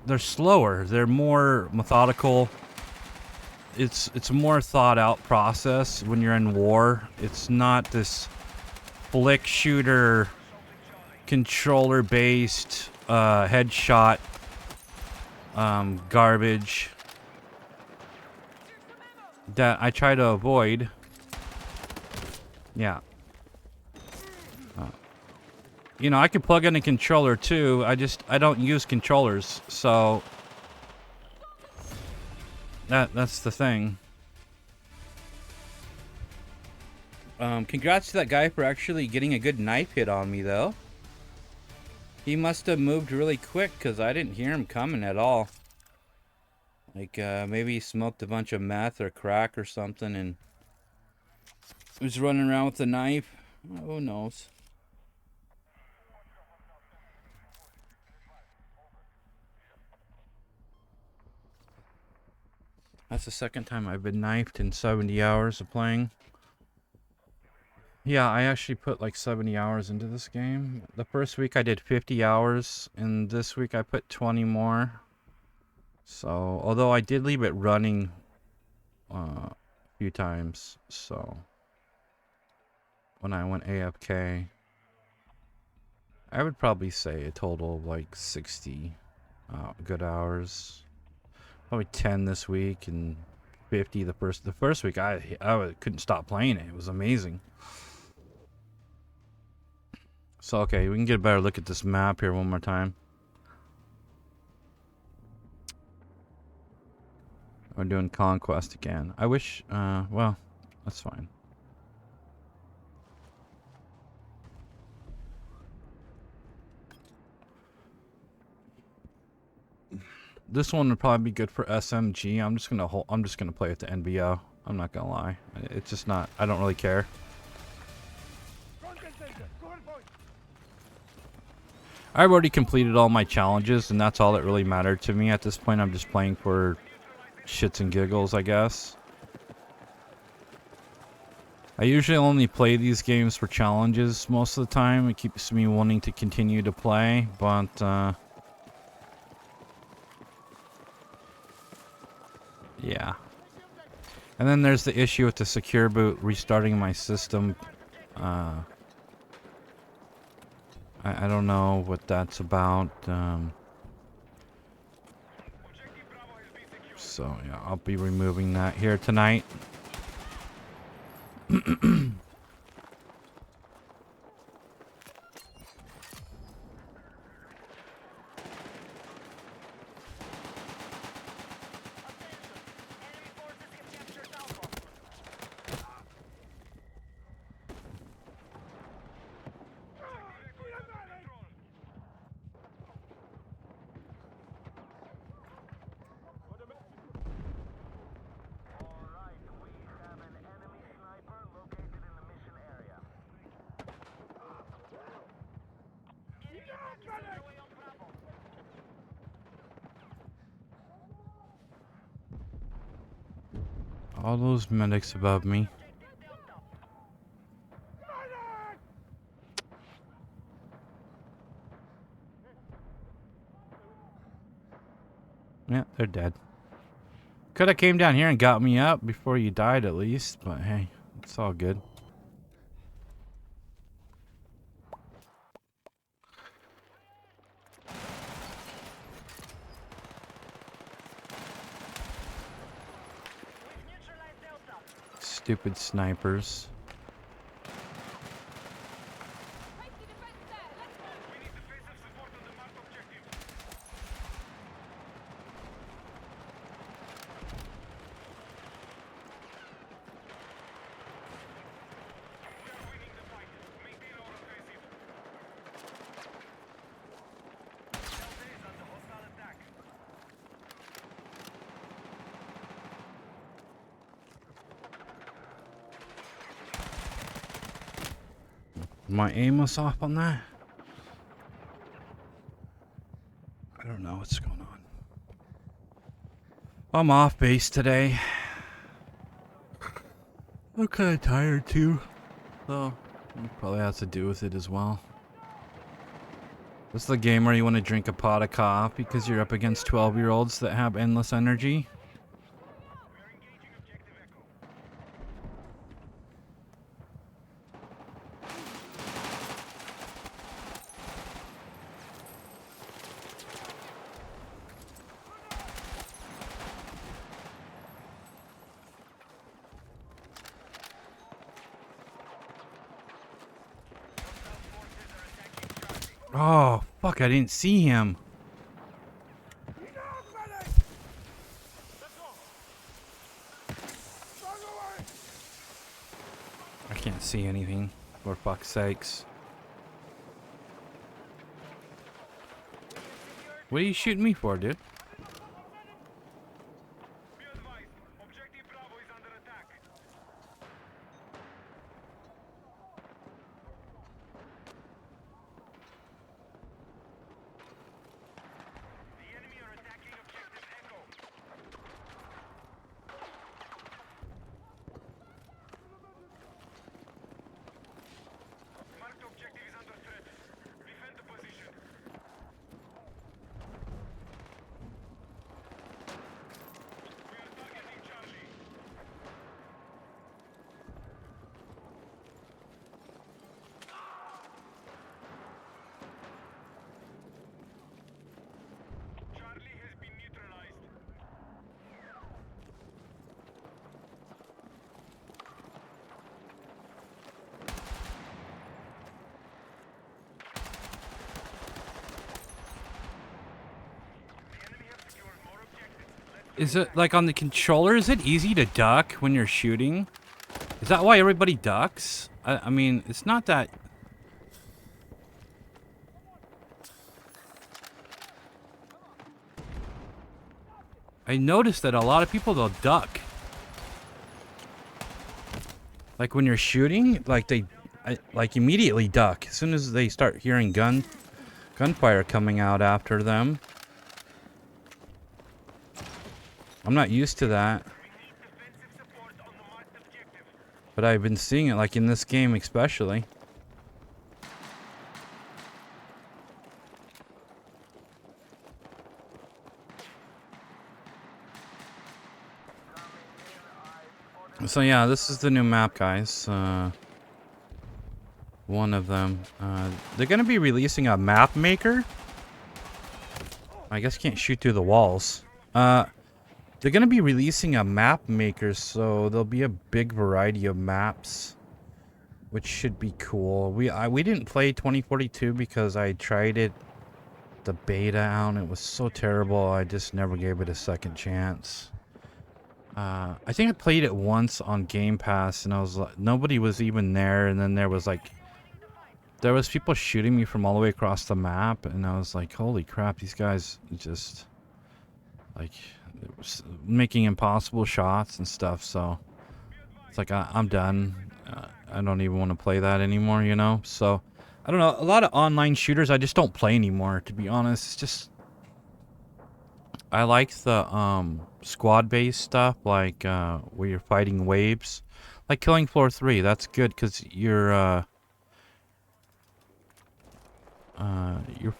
they're slower. They're more methodical. It's a more thought out process when you're in war. It's not this flick shooter, controller based headshot garbage that I try to avoid. Yeah. You know, I could plug in a controller too. I don't use controllers, so that's the thing. Congrats to that guy for actually getting a good knife hit on me, though. He must have moved really quick, because I didn't hear him coming at all. Like, maybe he smoked a bunch of meth or crack or something, and Who's running around with a knife? Who knows? That's the second time I've been knifed in 70 hours of playing. Yeah, I actually put like 70 hours into this game. The first week I did 50 hours, and this week I put 20 more. So, although I did leave it running a few times, so when I went AFK, I would probably say a total of like 60 good hours. Probably 10 this week and 50 the first week. I couldn't stop playing it. It was amazing. So okay, we can get a better look at this map here one more time. We're doing Conquest again. I wish, well, that's fine. This one would probably be good for SMG. I'm just gonna play with the NBO. I'm not gonna lie. It's just not. I don't really care. I've already completed all my challenges, and that's all that really mattered to me at this point. I'm just playing for shits and giggles, I guess. I usually only play these games for challenges most of the time. It keeps me wanting to continue to play, but yeah. And then there's the issue with the secure boot restarting my system. I don't know what that's about. So yeah, I'll be removing that here tonight. All those medics above me. Yeah, they're dead. Could have came down here and got me up before you died at least, but hey, it's all good. Stupid snipers. My aim was off on that. I don't know what's going on. I'm off base today. I'm kind of tired too, so it probably has to do with it as well. This is the game where you want to drink a pot of coffee because you're up against 12-year-olds that have endless energy. Oh, fuck, I didn't see him. I can't see anything, for fuck's sakes. What are you shooting me for, dude? Is it like on the controller? Is it easy to duck when you're shooting? Is that why everybody ducks? I mean, it's not that. I noticed that a lot of people, they'll duck. Like when you're shooting, like like immediately duck as soon as they start hearing gunfire coming out after them. I'm not used to that, but I've been seeing it like in this game especially. So yeah, this is the new map, guys. One of them. They're gonna be releasing a map maker. I guess you can't shoot through the walls. They're gonna be releasing a map maker, so there'll be a big variety of maps, which should be cool. We didn't play 2042 because I tried it, the beta out, and it was so terrible. I just never gave it a second chance. I think I played it once on Game Pass, and I was like, nobody was even there, and then there was people shooting me from all the way across the map, and I was like, holy crap, these guys just like making impossible shots and stuff. So it's like I'm done. I don't even want to play that anymore, you know. So I don't know, a lot of online shooters I just don't play anymore, to be honest. It's just, I like the squad based stuff, like where you're fighting waves, like Killing Floor 3. That's good because you're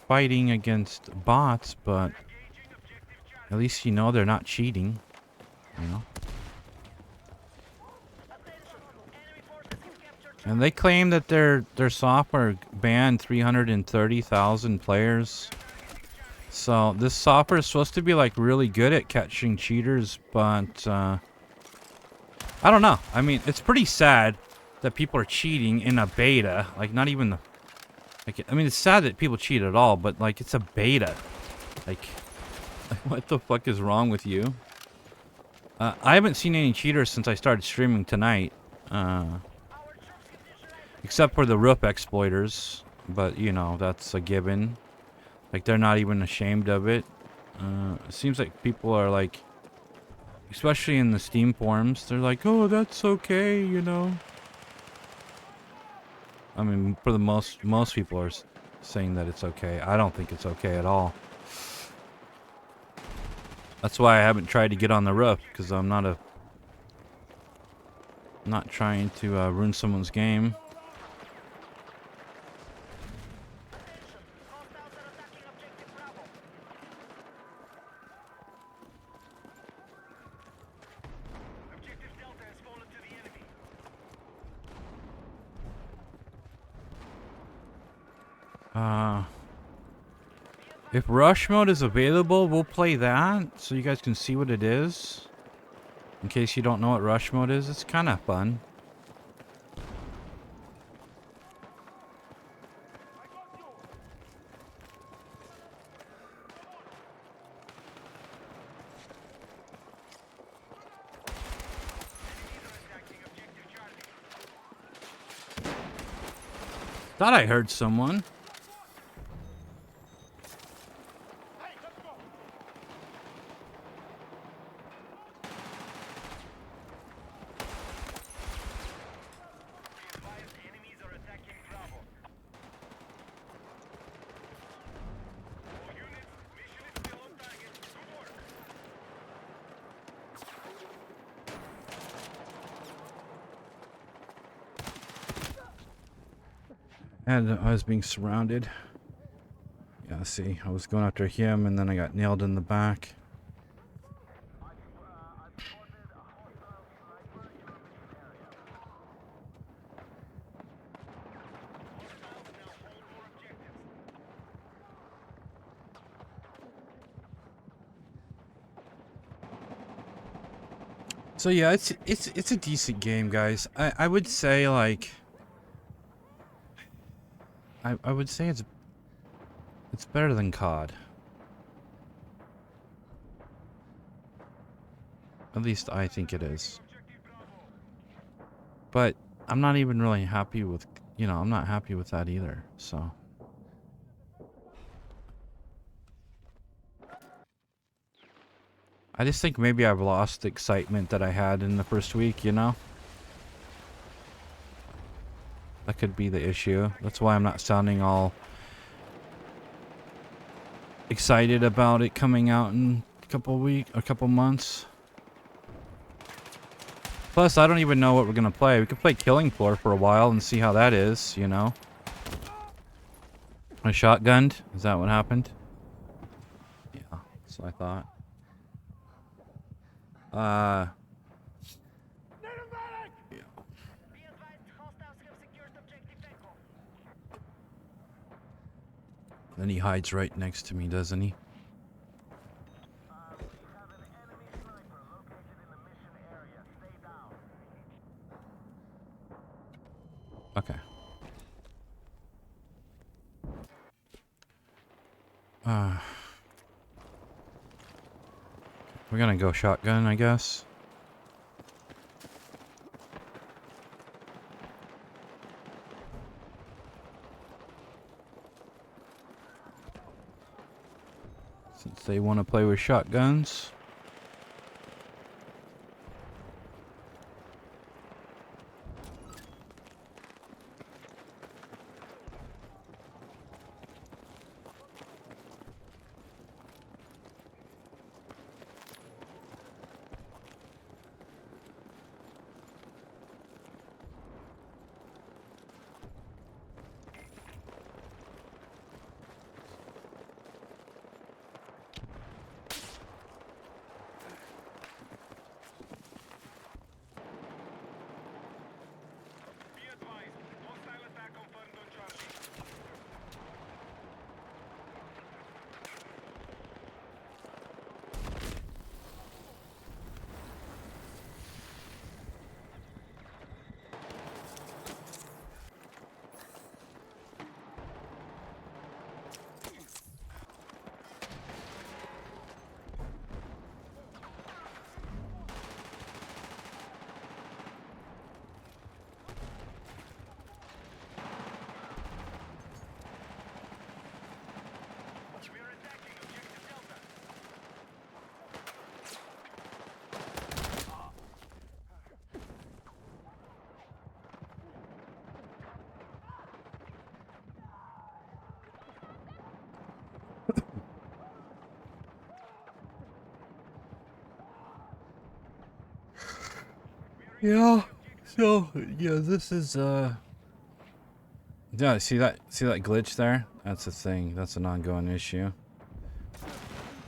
fighting against bots, but at least you know they're not cheating, you know. And they claim that their software banned 330,000 players. So this software is supposed to be like really good at catching cheaters, but I don't know. I mean, it's pretty sad that people are cheating in a beta. Like, not even the, like, I mean, it's sad that people cheat at all, but like, it's a beta. Like what the fuck is wrong with you? I haven't seen any cheaters since I started streaming tonight. Except for the roof exploiters, but you know, that's a given. Like, they're not even ashamed of it. It seems like people are like, especially in the Steam forums, they're like, oh, that's okay, you know. I mean, for the most people are saying that it's okay. I don't think it's okay at all. That's why I haven't tried to get on the roof, because I'm not trying to ruin someone's game. If rush mode is available, we'll play that, so you guys can see what it is. In case you don't know what rush mode is, it's kind of fun. Thought I heard someone. And I was being surrounded. Yeah, see, I was going after him, and then I got nailed in the back. So yeah, it's a decent game, guys. I would say, like, I would say it's better than COD. At least I think it is. But I'm not even really happy with, I'm not happy with that either. So I just think maybe I've lost the excitement that I had in the first week, That could be the issue. That's why I'm not sounding all excited about it coming out in a couple months. Plus, I don't even know what we're gonna play. We could play Killing Floor for a while and see how that is, I shotgunned? Is that what happened? Yeah, that's what I thought. Yeah. Be advised, hostiles have secured objective Echo. Then he hides right next to me, doesn't he? We have an enemy sniper located in the mission area. Stay down. Okay. We're gonna go shotgun, I guess. Since they want to play with shotguns. Be advised, hostile attack confirmed on Charlie. We are attacking objective Delta. Yeah. So yeah, this is yeah. See that glitch there? That's a thing. That's an ongoing issue.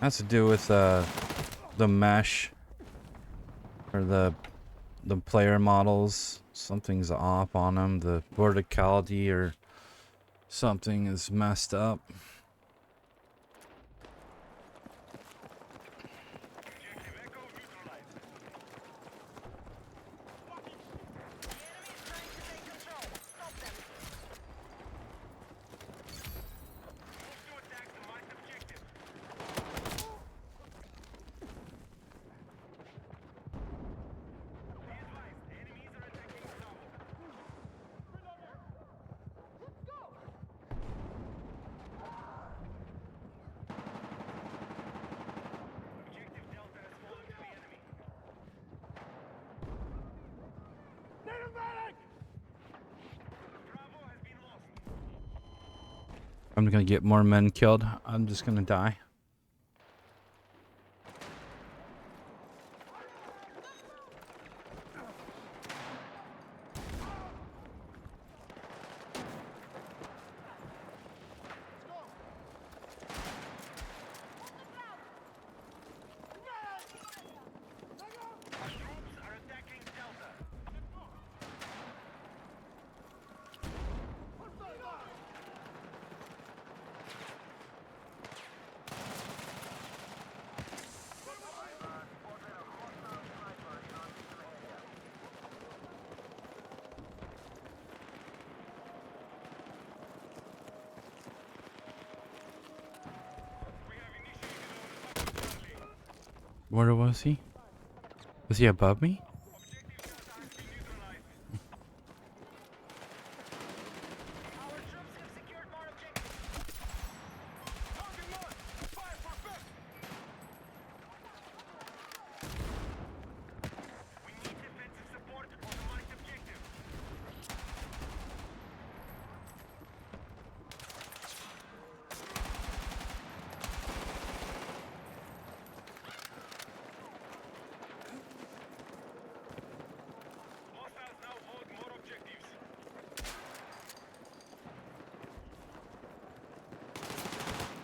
Has to do with the mesh or the player models. Something's off on them. The verticality or something is messed up. Objective Echo neutralized. The enemy is trying to take control. Stop them. Move to attack the marked objective. Be advised, enemies are attacking Bravo. Objective Delta has fallen to the enemy. Bravo has been lost. I'm gonna get more men killed. I'm just gonna die. Our troops are attacking Delta. We have initiated our attack on Charlie. Where was he? Was he above me? Our troops have secured more objectives. We need defensive support for the marked objective. Hostiles now hold more objectives.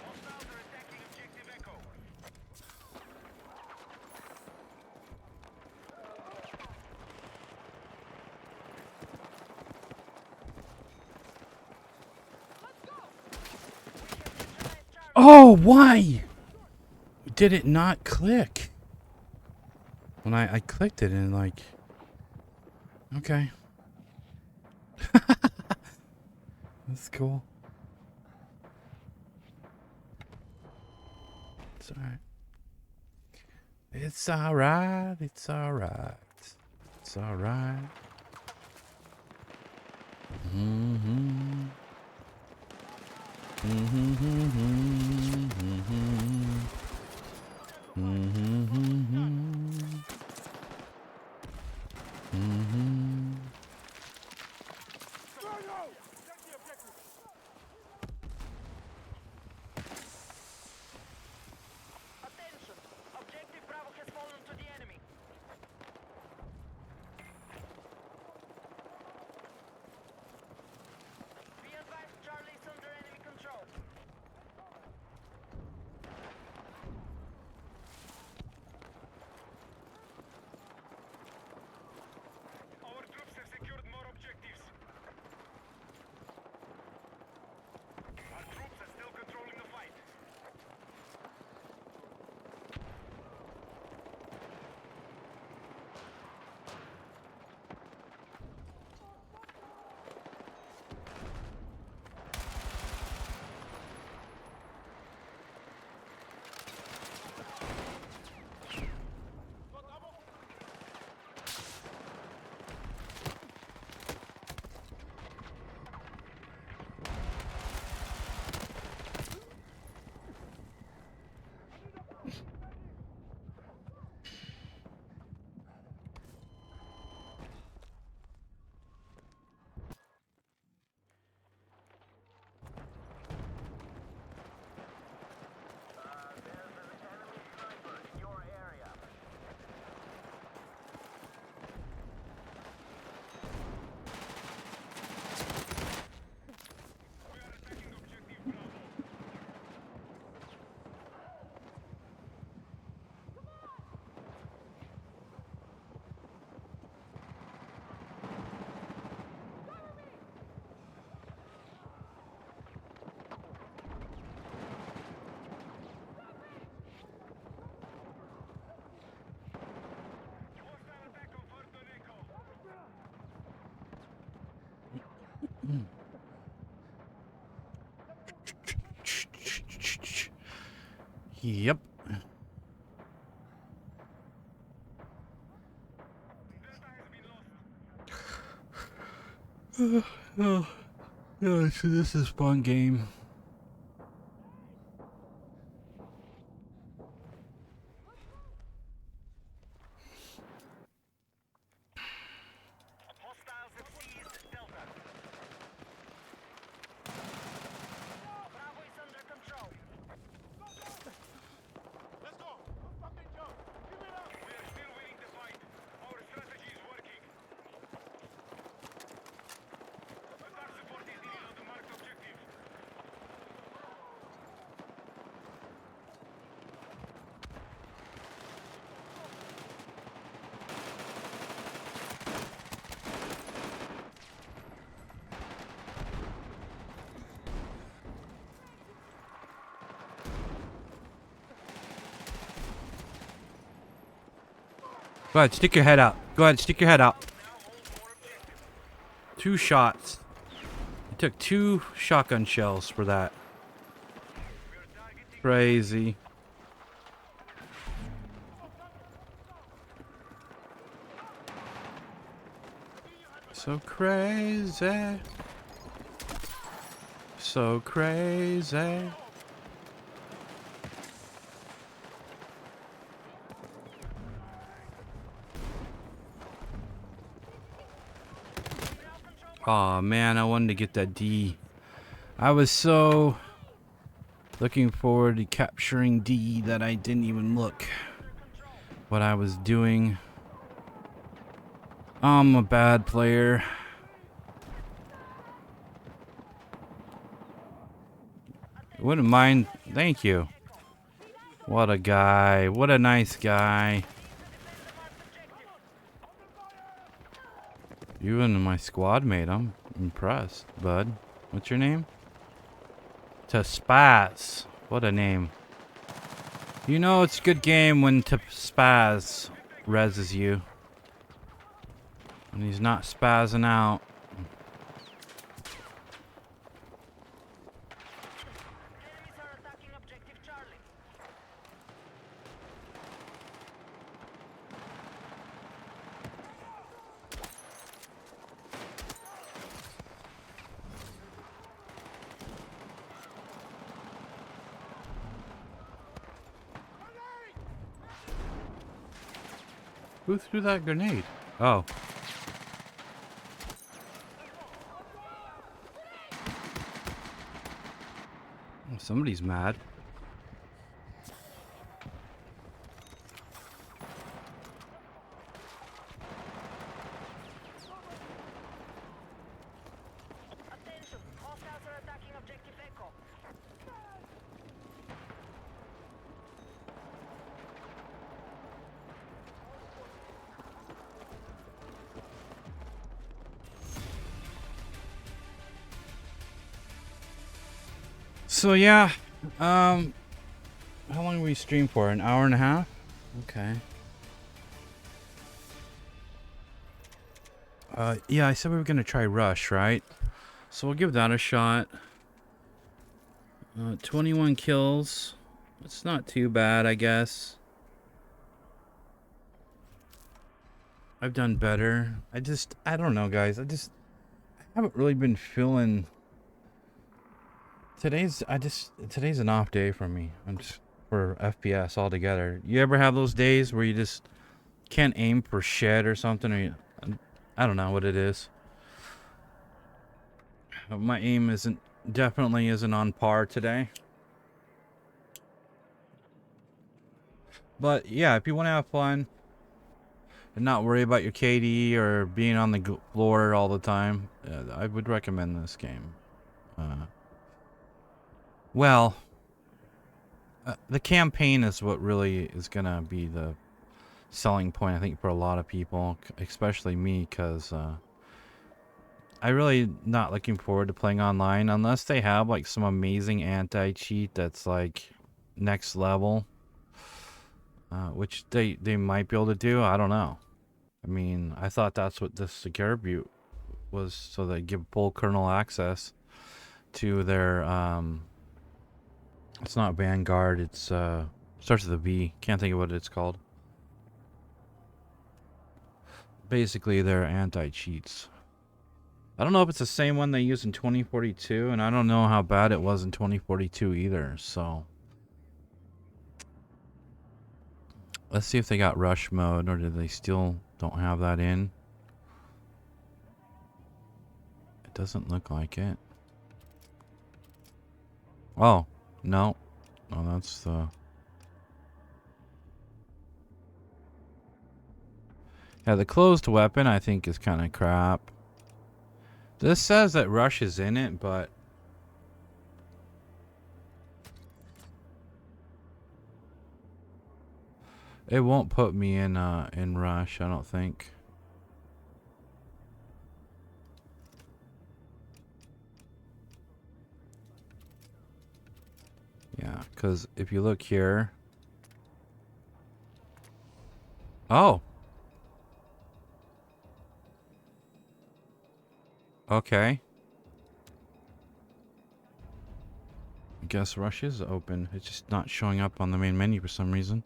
Hostiles are attacking objective Echo. Oh, why? Did it not click? When I clicked it and like... Okay. That's cool. It's alright. It's alright. It's alright. It's alright. Mm-hmm. Mm-hmm. Mm-hmm. Mm-hmm. Mm-hmm. Attention! Objective Bravo has fallen to the enemy. Be advised, Charlie is under enemy control. Our troops have secured more objectives. Our troops are still controlling the fight. Yep. Oh, so this is fun game. Hostiles have seized Delta. Bravo is under control. Let's go! Fucking jump! Give it up! We are still winning the fight. Our strategy is working. Attack support is needed on the marked objective. Go ahead, stick your head out. Go ahead, stick your head out. Now hold more objectives. 2 shots. It took 2 shotgun shells for that. We are targeting Crazy. So crazy. So crazy. Aw, man, I wanted to get that D. I was so looking forward to capturing D that I didn't even look what I was doing. I'm a bad player. Wouldn't mind. Thank you. What a guy. What a nice guy. You and my squad mate. I'm impressed, bud. What's your name? To Spaz. What a name. You know it's a good game when to Spaz reses you. And he's not spazzing out. Enemies are attacking objective Charlie. Who threw that grenade? Oh. Somebody's mad. Attention, hostiles are attacking objective Echo. So yeah, how long do we stream for? An hour and a half? Okay. Yeah, I said we were gonna try Rush, right? So we'll give that a shot. 21 kills. It's not too bad, I guess. I've done better. I don't know, guys. I haven't really been feeling. Today's an off day for me. I'm just for FPS altogether. You ever have those days where you just can't aim for shit or something, or I don't know what it is. My aim definitely isn't on par today. But yeah, if you want to have fun and not worry about your KD or being on the floor all the time, I would recommend this game. Well, the campaign is what really is gonna be the selling point, I think, for a lot of people, especially me, because I really not looking forward to playing online unless they have like some amazing anti-cheat that's like next level, which they might be able to do. I don't know. I mean, I thought that's what this secure boot was, so they give full kernel access to their it's not Vanguard, it's starts with a V. Can't think of what it's called. Basically, they're anti-cheats. I don't know if it's the same one they used in 2042, and I don't know how bad it was in 2042 either, so let's see if they got rush mode, or did they still don't have that in. It doesn't look like it. Oh, no. Oh, that's the... Yeah, the closed weapon I think is kind of crap. This says that rush is in it, but it won't put me in rush, I don't think. Yeah, because if you look here... Oh! Okay. I guess rush is open. It's just not showing up on the main menu for some reason.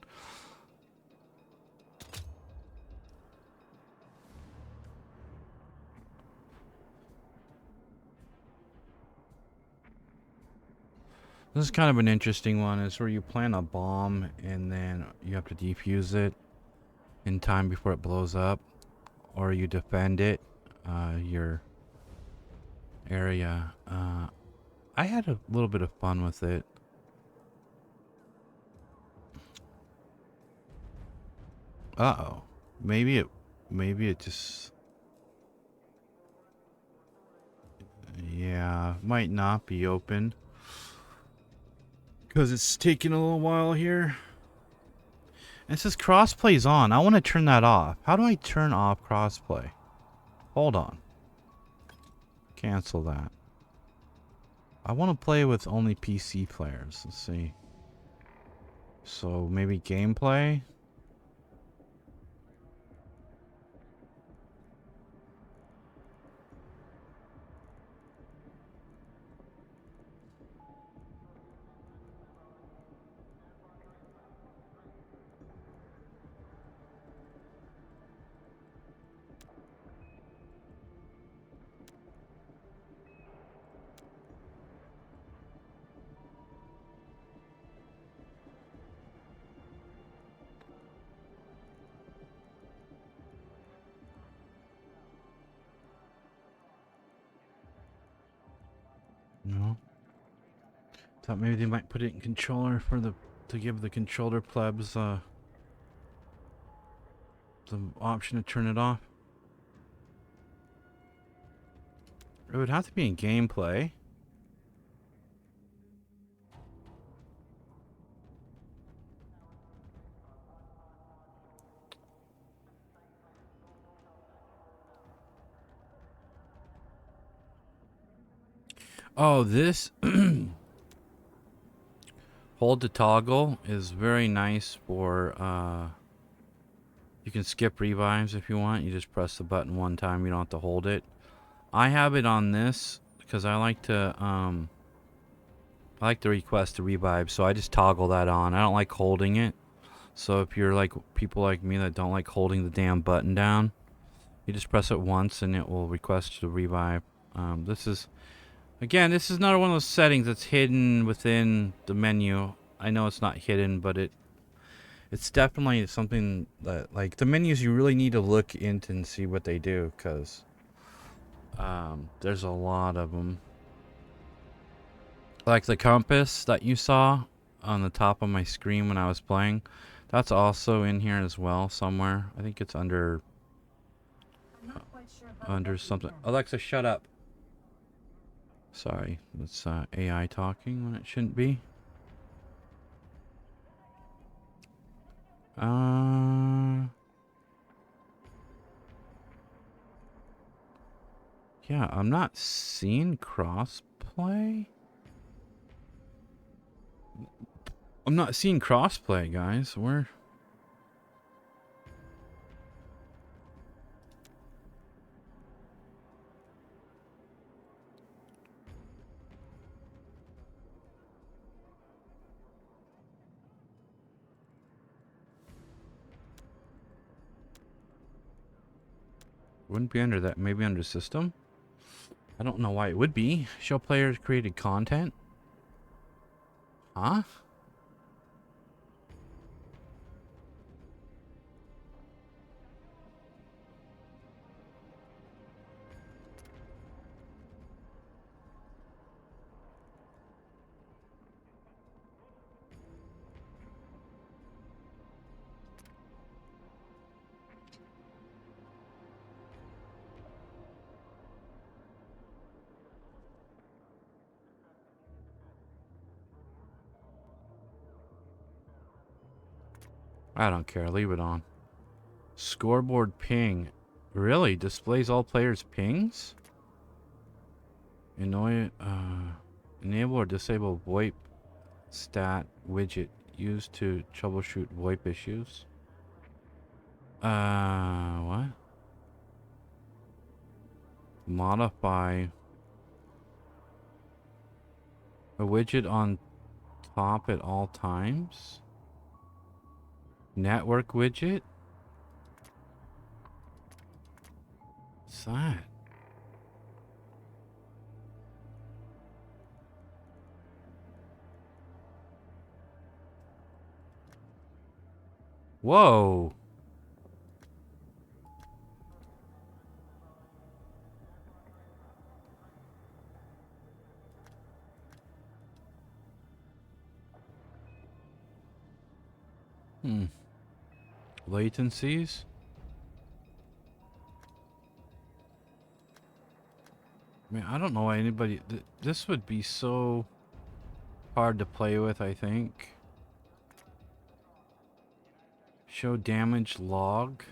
This is kind of an interesting one. It's where you plant a bomb and then you have to defuse it in time before it blows up, or you defend it, your area. I had a little bit of fun with it. Uh-oh. Maybe it just, yeah, might not be open. Because it's taking a little while here. And it says crossplay's on. I want to turn that off. How do I turn off crossplay? Hold on. Cancel that. I want to play with only PC players. Let's see. So maybe gameplay? No. Thought maybe they might put it in controller for the to give the controller plebs the option to turn it off. It would have to be in gameplay. Oh, this hold to toggle is very nice for you can skip revives if you want. You just press the button one time, you don't have to hold it. I have it on this because I like to request a revive, so I just toggle that on. I don't like holding it. So if you're like people like me that don't like holding the damn button down, you just press it once and it will request the revive. This is not one of those settings that's hidden within the menu. I know it's not hidden, but it's definitely something that, like, the menus you really need to look into and see what they do, because there's a lot of them. Like the compass that you saw on the top of my screen when I was playing, that's also in here as well somewhere. I think it's under something. Alexa, shut up. Sorry, that's AI talking when it shouldn't be. Yeah, I'm not seeing crossplay. I'm not seeing crossplay, guys. Where? Wouldn't be under that. Maybe under system. I don't know why it would be. Show players created content. Huh? I don't care. Leave it on. Scoreboard ping. Really? Displays all players' pings? Enable or disable VoIP stat widget used to troubleshoot VoIP issues. What? Modify a widget on top at all times? Network widget? What's that? Whoa. Hmm. Latencies? I mean, I don't know why anybody... this would be so hard to play with, I think. Show damage log.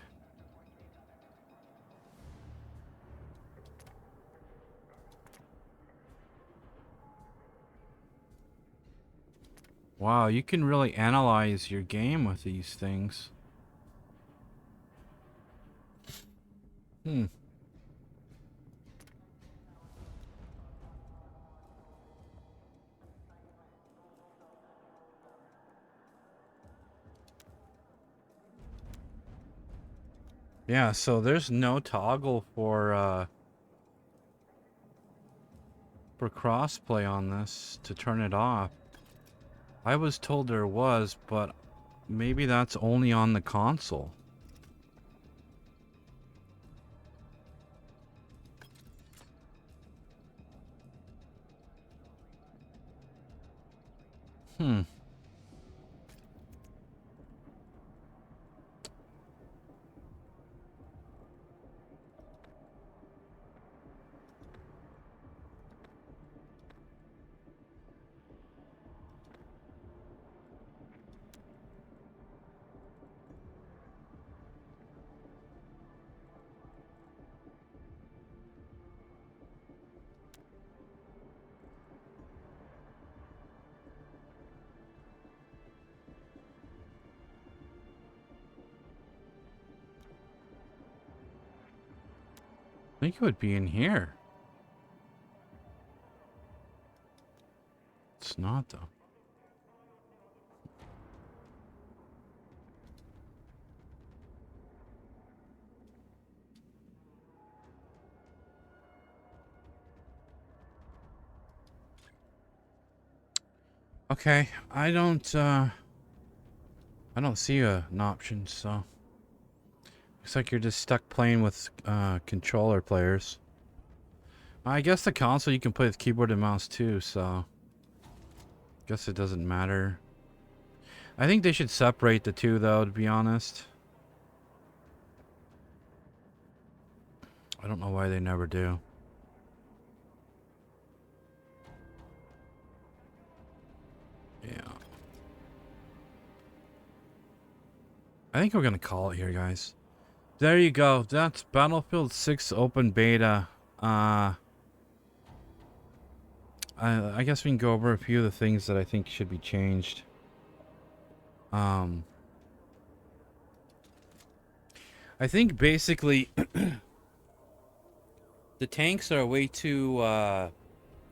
Wow, you can really analyze your game with these things. Hmm. Yeah, so there's no toggle for crossplay on this to turn it off. I was told there was, but maybe that's only on the console. Hmm. I think it would be in here. It's not, though. Okay, I don't see an option, so looks like you're just stuck playing with controller players. I guess the console you can play with keyboard and mouse too, so guess it doesn't matter. I think they should separate the two, though, to be honest. I don't know why they never do. Yeah. I think we're gonna call it here, guys. There you go. That's Battlefield 6 open beta. I guess we can go over a few of the things that I think should be changed. I think basically the tanks are way too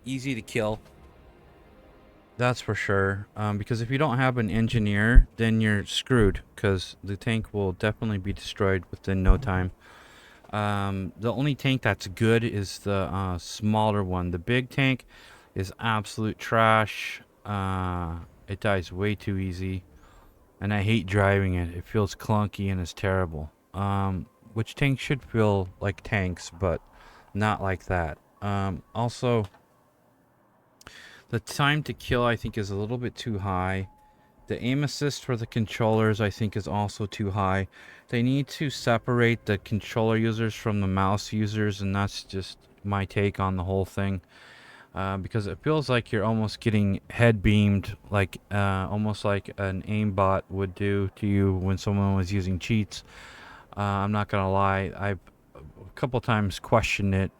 easy to kill. That's for sure. Because if you don't have an engineer, then you're screwed. Because the tank will definitely be destroyed within no time. The only tank that's good is the smaller one. The big tank is absolute trash. It dies way too easy. And I hate driving it. It feels clunky and is terrible. Which tanks should feel like tanks, but not like that. Also, the time to kill, I think, is a little bit too high. The aim assist for the controllers, I think, is also too high. They need to separate the controller users from the mouse users, and that's just my take on the whole thing. Because it feels like you're almost getting head beamed, like almost like an aimbot would do to you when someone was using cheats. I'm not gonna lie, I've a couple times questioned it.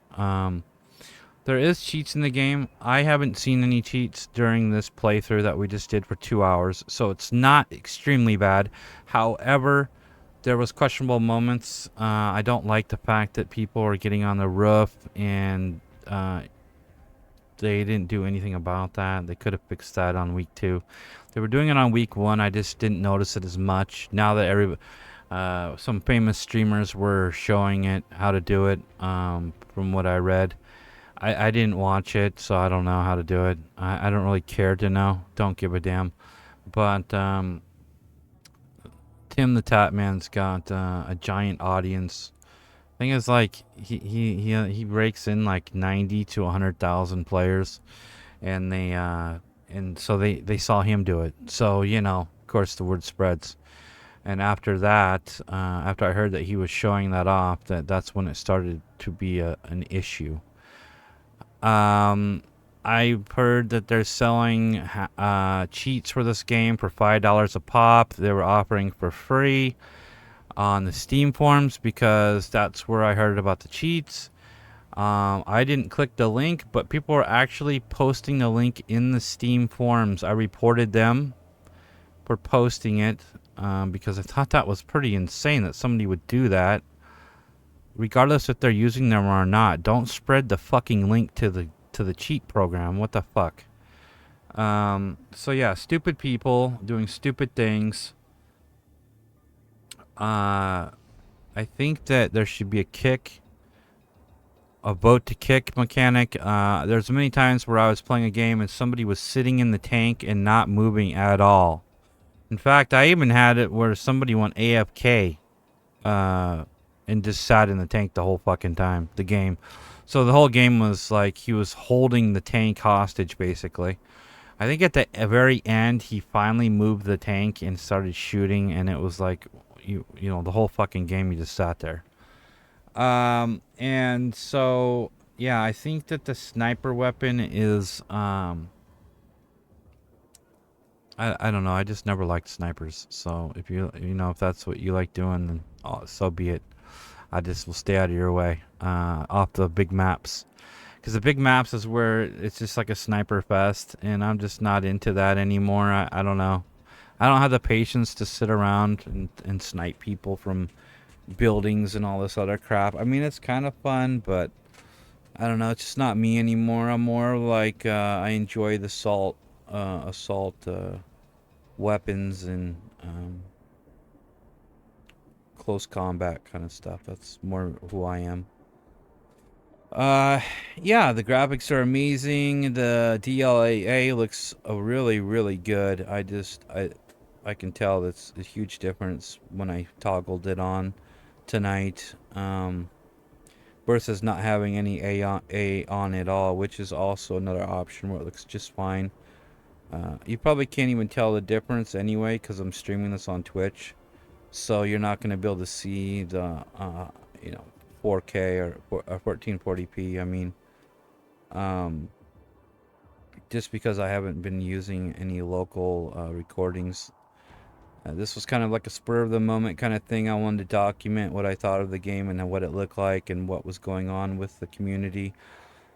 There is cheats in the game. I haven't seen any cheats during this playthrough that we just did for 2 hours, so it's not extremely bad. However, there was questionable moments. I don't like the fact that people are getting on the roof and they didn't do anything about that. They could have fixed that on week 2. They were doing it on week 1. I just didn't notice it as much. Now that some famous streamers were showing it how to do it, from what I read. I didn't watch it, so I don't know how to do it. I don't really care to know. Don't give a damn. But Tim the Tap Man's got a giant audience. Thing is, like, he rakes in like 90 to 100,000 players, and so they saw him do it. So of course, the word spreads. And after that, after I heard that he was showing that off, that's when it started to be an issue. I've heard that they're selling cheats for this game for $5 a pop. They were offering for free on the Steam forums because that's where I heard about the cheats. I didn't click the link, but people were actually posting the link in the Steam forums. I reported them for posting it because I thought that was pretty insane that somebody would do that. Regardless if they're using them or not, don't spread the fucking link to the cheat program. What the fuck? So yeah, stupid people doing stupid things. I think that there should be a vote to kick mechanic. There's many times where I was playing a game and somebody was sitting in the tank and not moving at all. In fact, I even had it where somebody went AFK and just sat in the tank the whole fucking time, the game. So the whole game was like he was holding the tank hostage, basically. I think at the very end, he finally moved the tank and started shooting, and it was like, the whole fucking game, he just sat there. And so, yeah, I think that the sniper weapon is, I don't know. I just never liked snipers. So if if that's what you like doing, then so be it. I just will stay out of your way, off the big maps. Because the big maps is where it's just like a sniper fest, and I'm just not into that anymore. I don't know. I don't have the patience to sit around and snipe people from buildings and all this other crap. I mean, it's kind of fun, but I don't know. It's just not me anymore. I'm more like I enjoy the assault weapons and close combat kind of stuff. That's more who I am. Yeah, the graphics are amazing. The DLAA looks really, really good. I can tell that's a huge difference when I toggled it on tonight. Versus not having any A on at all, which is also another option where it looks just fine. You probably can't even tell the difference anyway because I'm streaming this on Twitch. So you're not going to be able to see the, 4K or 1440p. I mean, just because I haven't been using any local recordings. This was kind of like a spur of the moment kind of thing. I wanted to document what I thought of the game and what it looked like and what was going on with the community.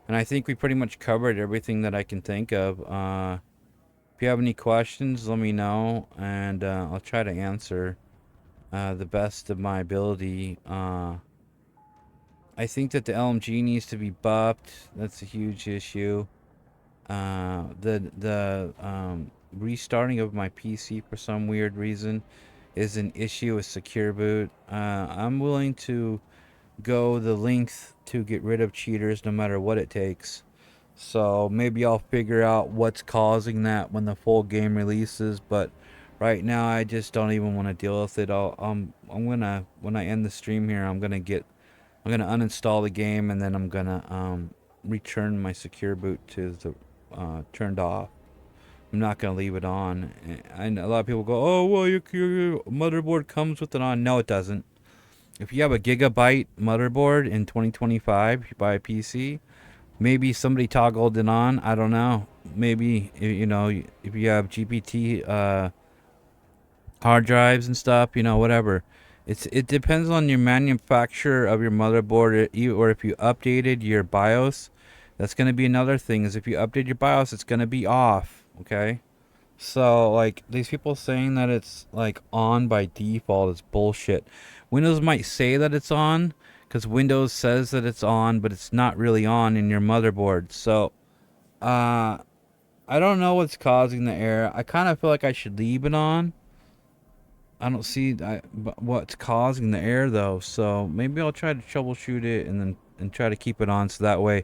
And I think we pretty much covered everything that I can think of. If you have any questions, let me know, and I'll try to answer the best of my ability. I think that the LMG needs to be buffed. That's a huge issue. The restarting of my PC for some weird reason is an issue with secure boot. I'm willing to go the length to get rid of cheaters no matter what it takes. So maybe I'll figure out what's causing that when the full game releases, but right now I just don't even want to deal with it. I'm gonna, when I end the stream here, I'm gonna uninstall the game, and then I'm gonna return my secure boot to the turned off. I'm not gonna leave it on. And a lot of people go, "Oh, well, your motherboard comes with it on." No, it doesn't. If you have a gigabyte motherboard in 2025, you buy a PC. Maybe somebody toggled it on. I don't know. Maybe if you have GPT hard drives and stuff, whatever. It depends on your manufacturer of your motherboard, or if you updated your BIOS. That's gonna be another thing. Is if you update your BIOS, it's gonna be off. Okay. So like these people saying that it's like on by default is bullshit. Windows might say that it's on because Windows says that it's on, but it's not really on in your motherboard. So I don't know what's causing the error. I kind of feel like I should leave it on. I don't see what's causing the error though. So maybe I'll try to troubleshoot it and try to keep it on so that way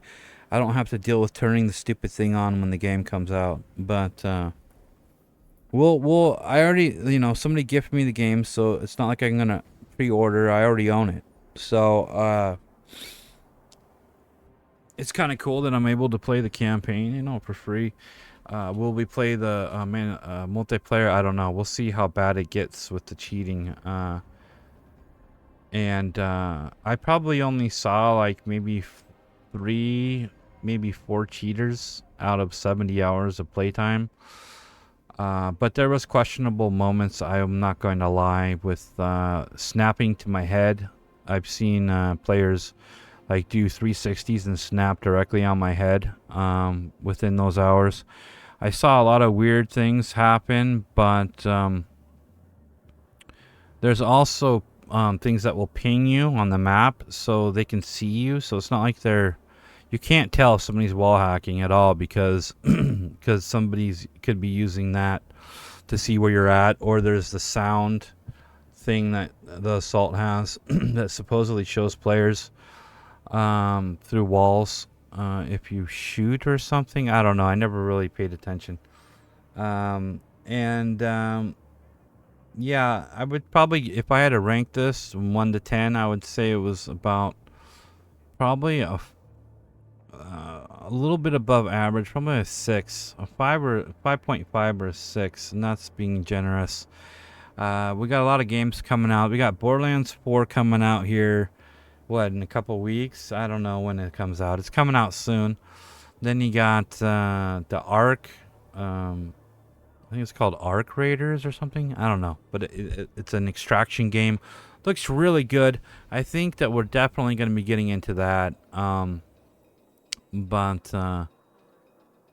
I don't have to deal with turning the stupid thing on when the game comes out. But I already, somebody gifted me the game, so it's not like I'm gonna pre-order. I already own it. So, it's kind of cool that I'm able to play the campaign, for free. Will we play the multiplayer? I don't know. We'll see how bad it gets with the cheating. And I probably only saw like maybe 3, maybe 4 cheaters out of 70 hours of playtime. But there was questionable moments, I'm not going to lie, with snapping to my head. I've seen players like do 360s and snap directly on my head within those hours. I saw a lot of weird things happen, but there's also things that will ping you on the map so they can see you. So it's not like you can't tell if somebody's wall hacking at all because somebody's could be using that to see where you're at, or there's the sound thing that the assault has that supposedly shows players through walls if you shoot or something. I don't know. I never really paid attention. Yeah, I would probably, if I had to rank this from 1 to 10, I would say it was about probably a little bit above average, probably a 6, a 5 or 5.5 or a 6, and that's being generous. We got a lot of games coming out. We got Borderlands 4 coming out here, in a couple weeks? I don't know when it comes out. It's coming out soon. Then you got the Ark. I think it's called Ark Raiders or something. I don't know, but it's an extraction game. Looks really good. I think that we're definitely going to be getting into that.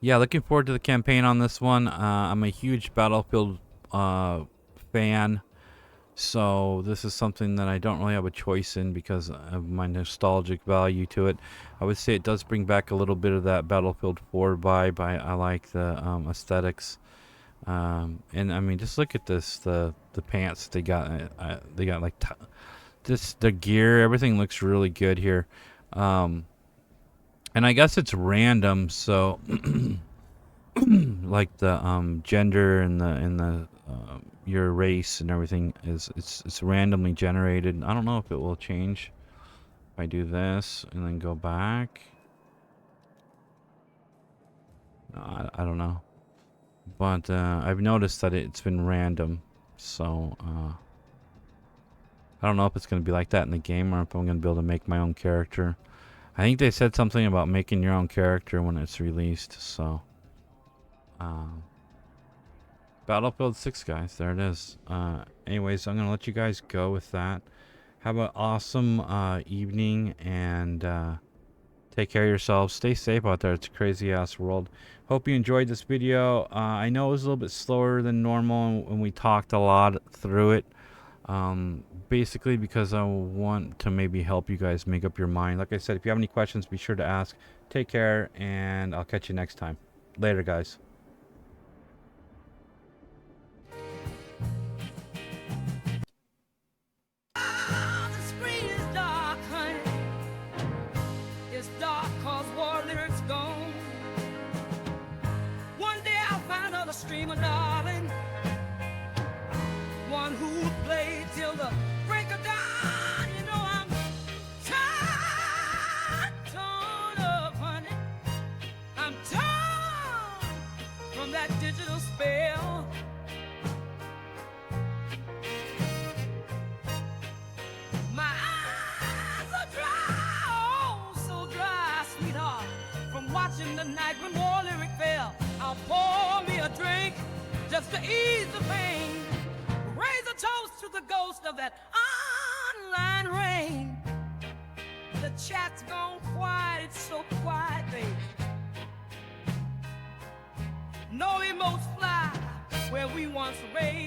Yeah, looking forward to the campaign on this one. I'm a huge Battlefield fan, so this is something that I don't really have a choice in because of my nostalgic value to it. I would say it does bring back a little bit of that Battlefield 4 vibe. I like the aesthetics. And I mean, just look at this, the pants they got like the gear, everything looks really good here. And I guess it's random, so like the gender and the your race and everything it's randomly generated. I don't know if it will change if I do this and then go back. I don't know. But I've noticed that it's been random, so I don't know if it's going to be like that in the game or if I'm going to be able to make my own character. I think they said something about making your own character when it's released, so Battlefield 6, guys, there it is. Anyways, I'm going to let you guys go with that. Have an awesome evening, and take care of yourselves. Stay safe out there. It's a crazy ass world. Hope you enjoyed this video. I know it was a little bit slower than normal and we talked a lot through it. Basically because I want to maybe help you guys make up your mind. Like I said, if you have any questions, be sure to ask. Take care, and I'll catch you next time. Later, guys. The screen is dark, honey. It's dark 'cause war lyrics gone. One day I'll find another streamer, darling. One who played till the break of dawn. You know I'm torn up, honey. I'm torn from that digital spell. My eyes are dry, oh, so dry, sweetheart. From watching the night when war lyric fell, I'll pour me a drink just to ease the pain. Raise a toast to the ghost of that online rain. The chat's gone quiet, it's so quiet, baby. No emotes fly where we once raised.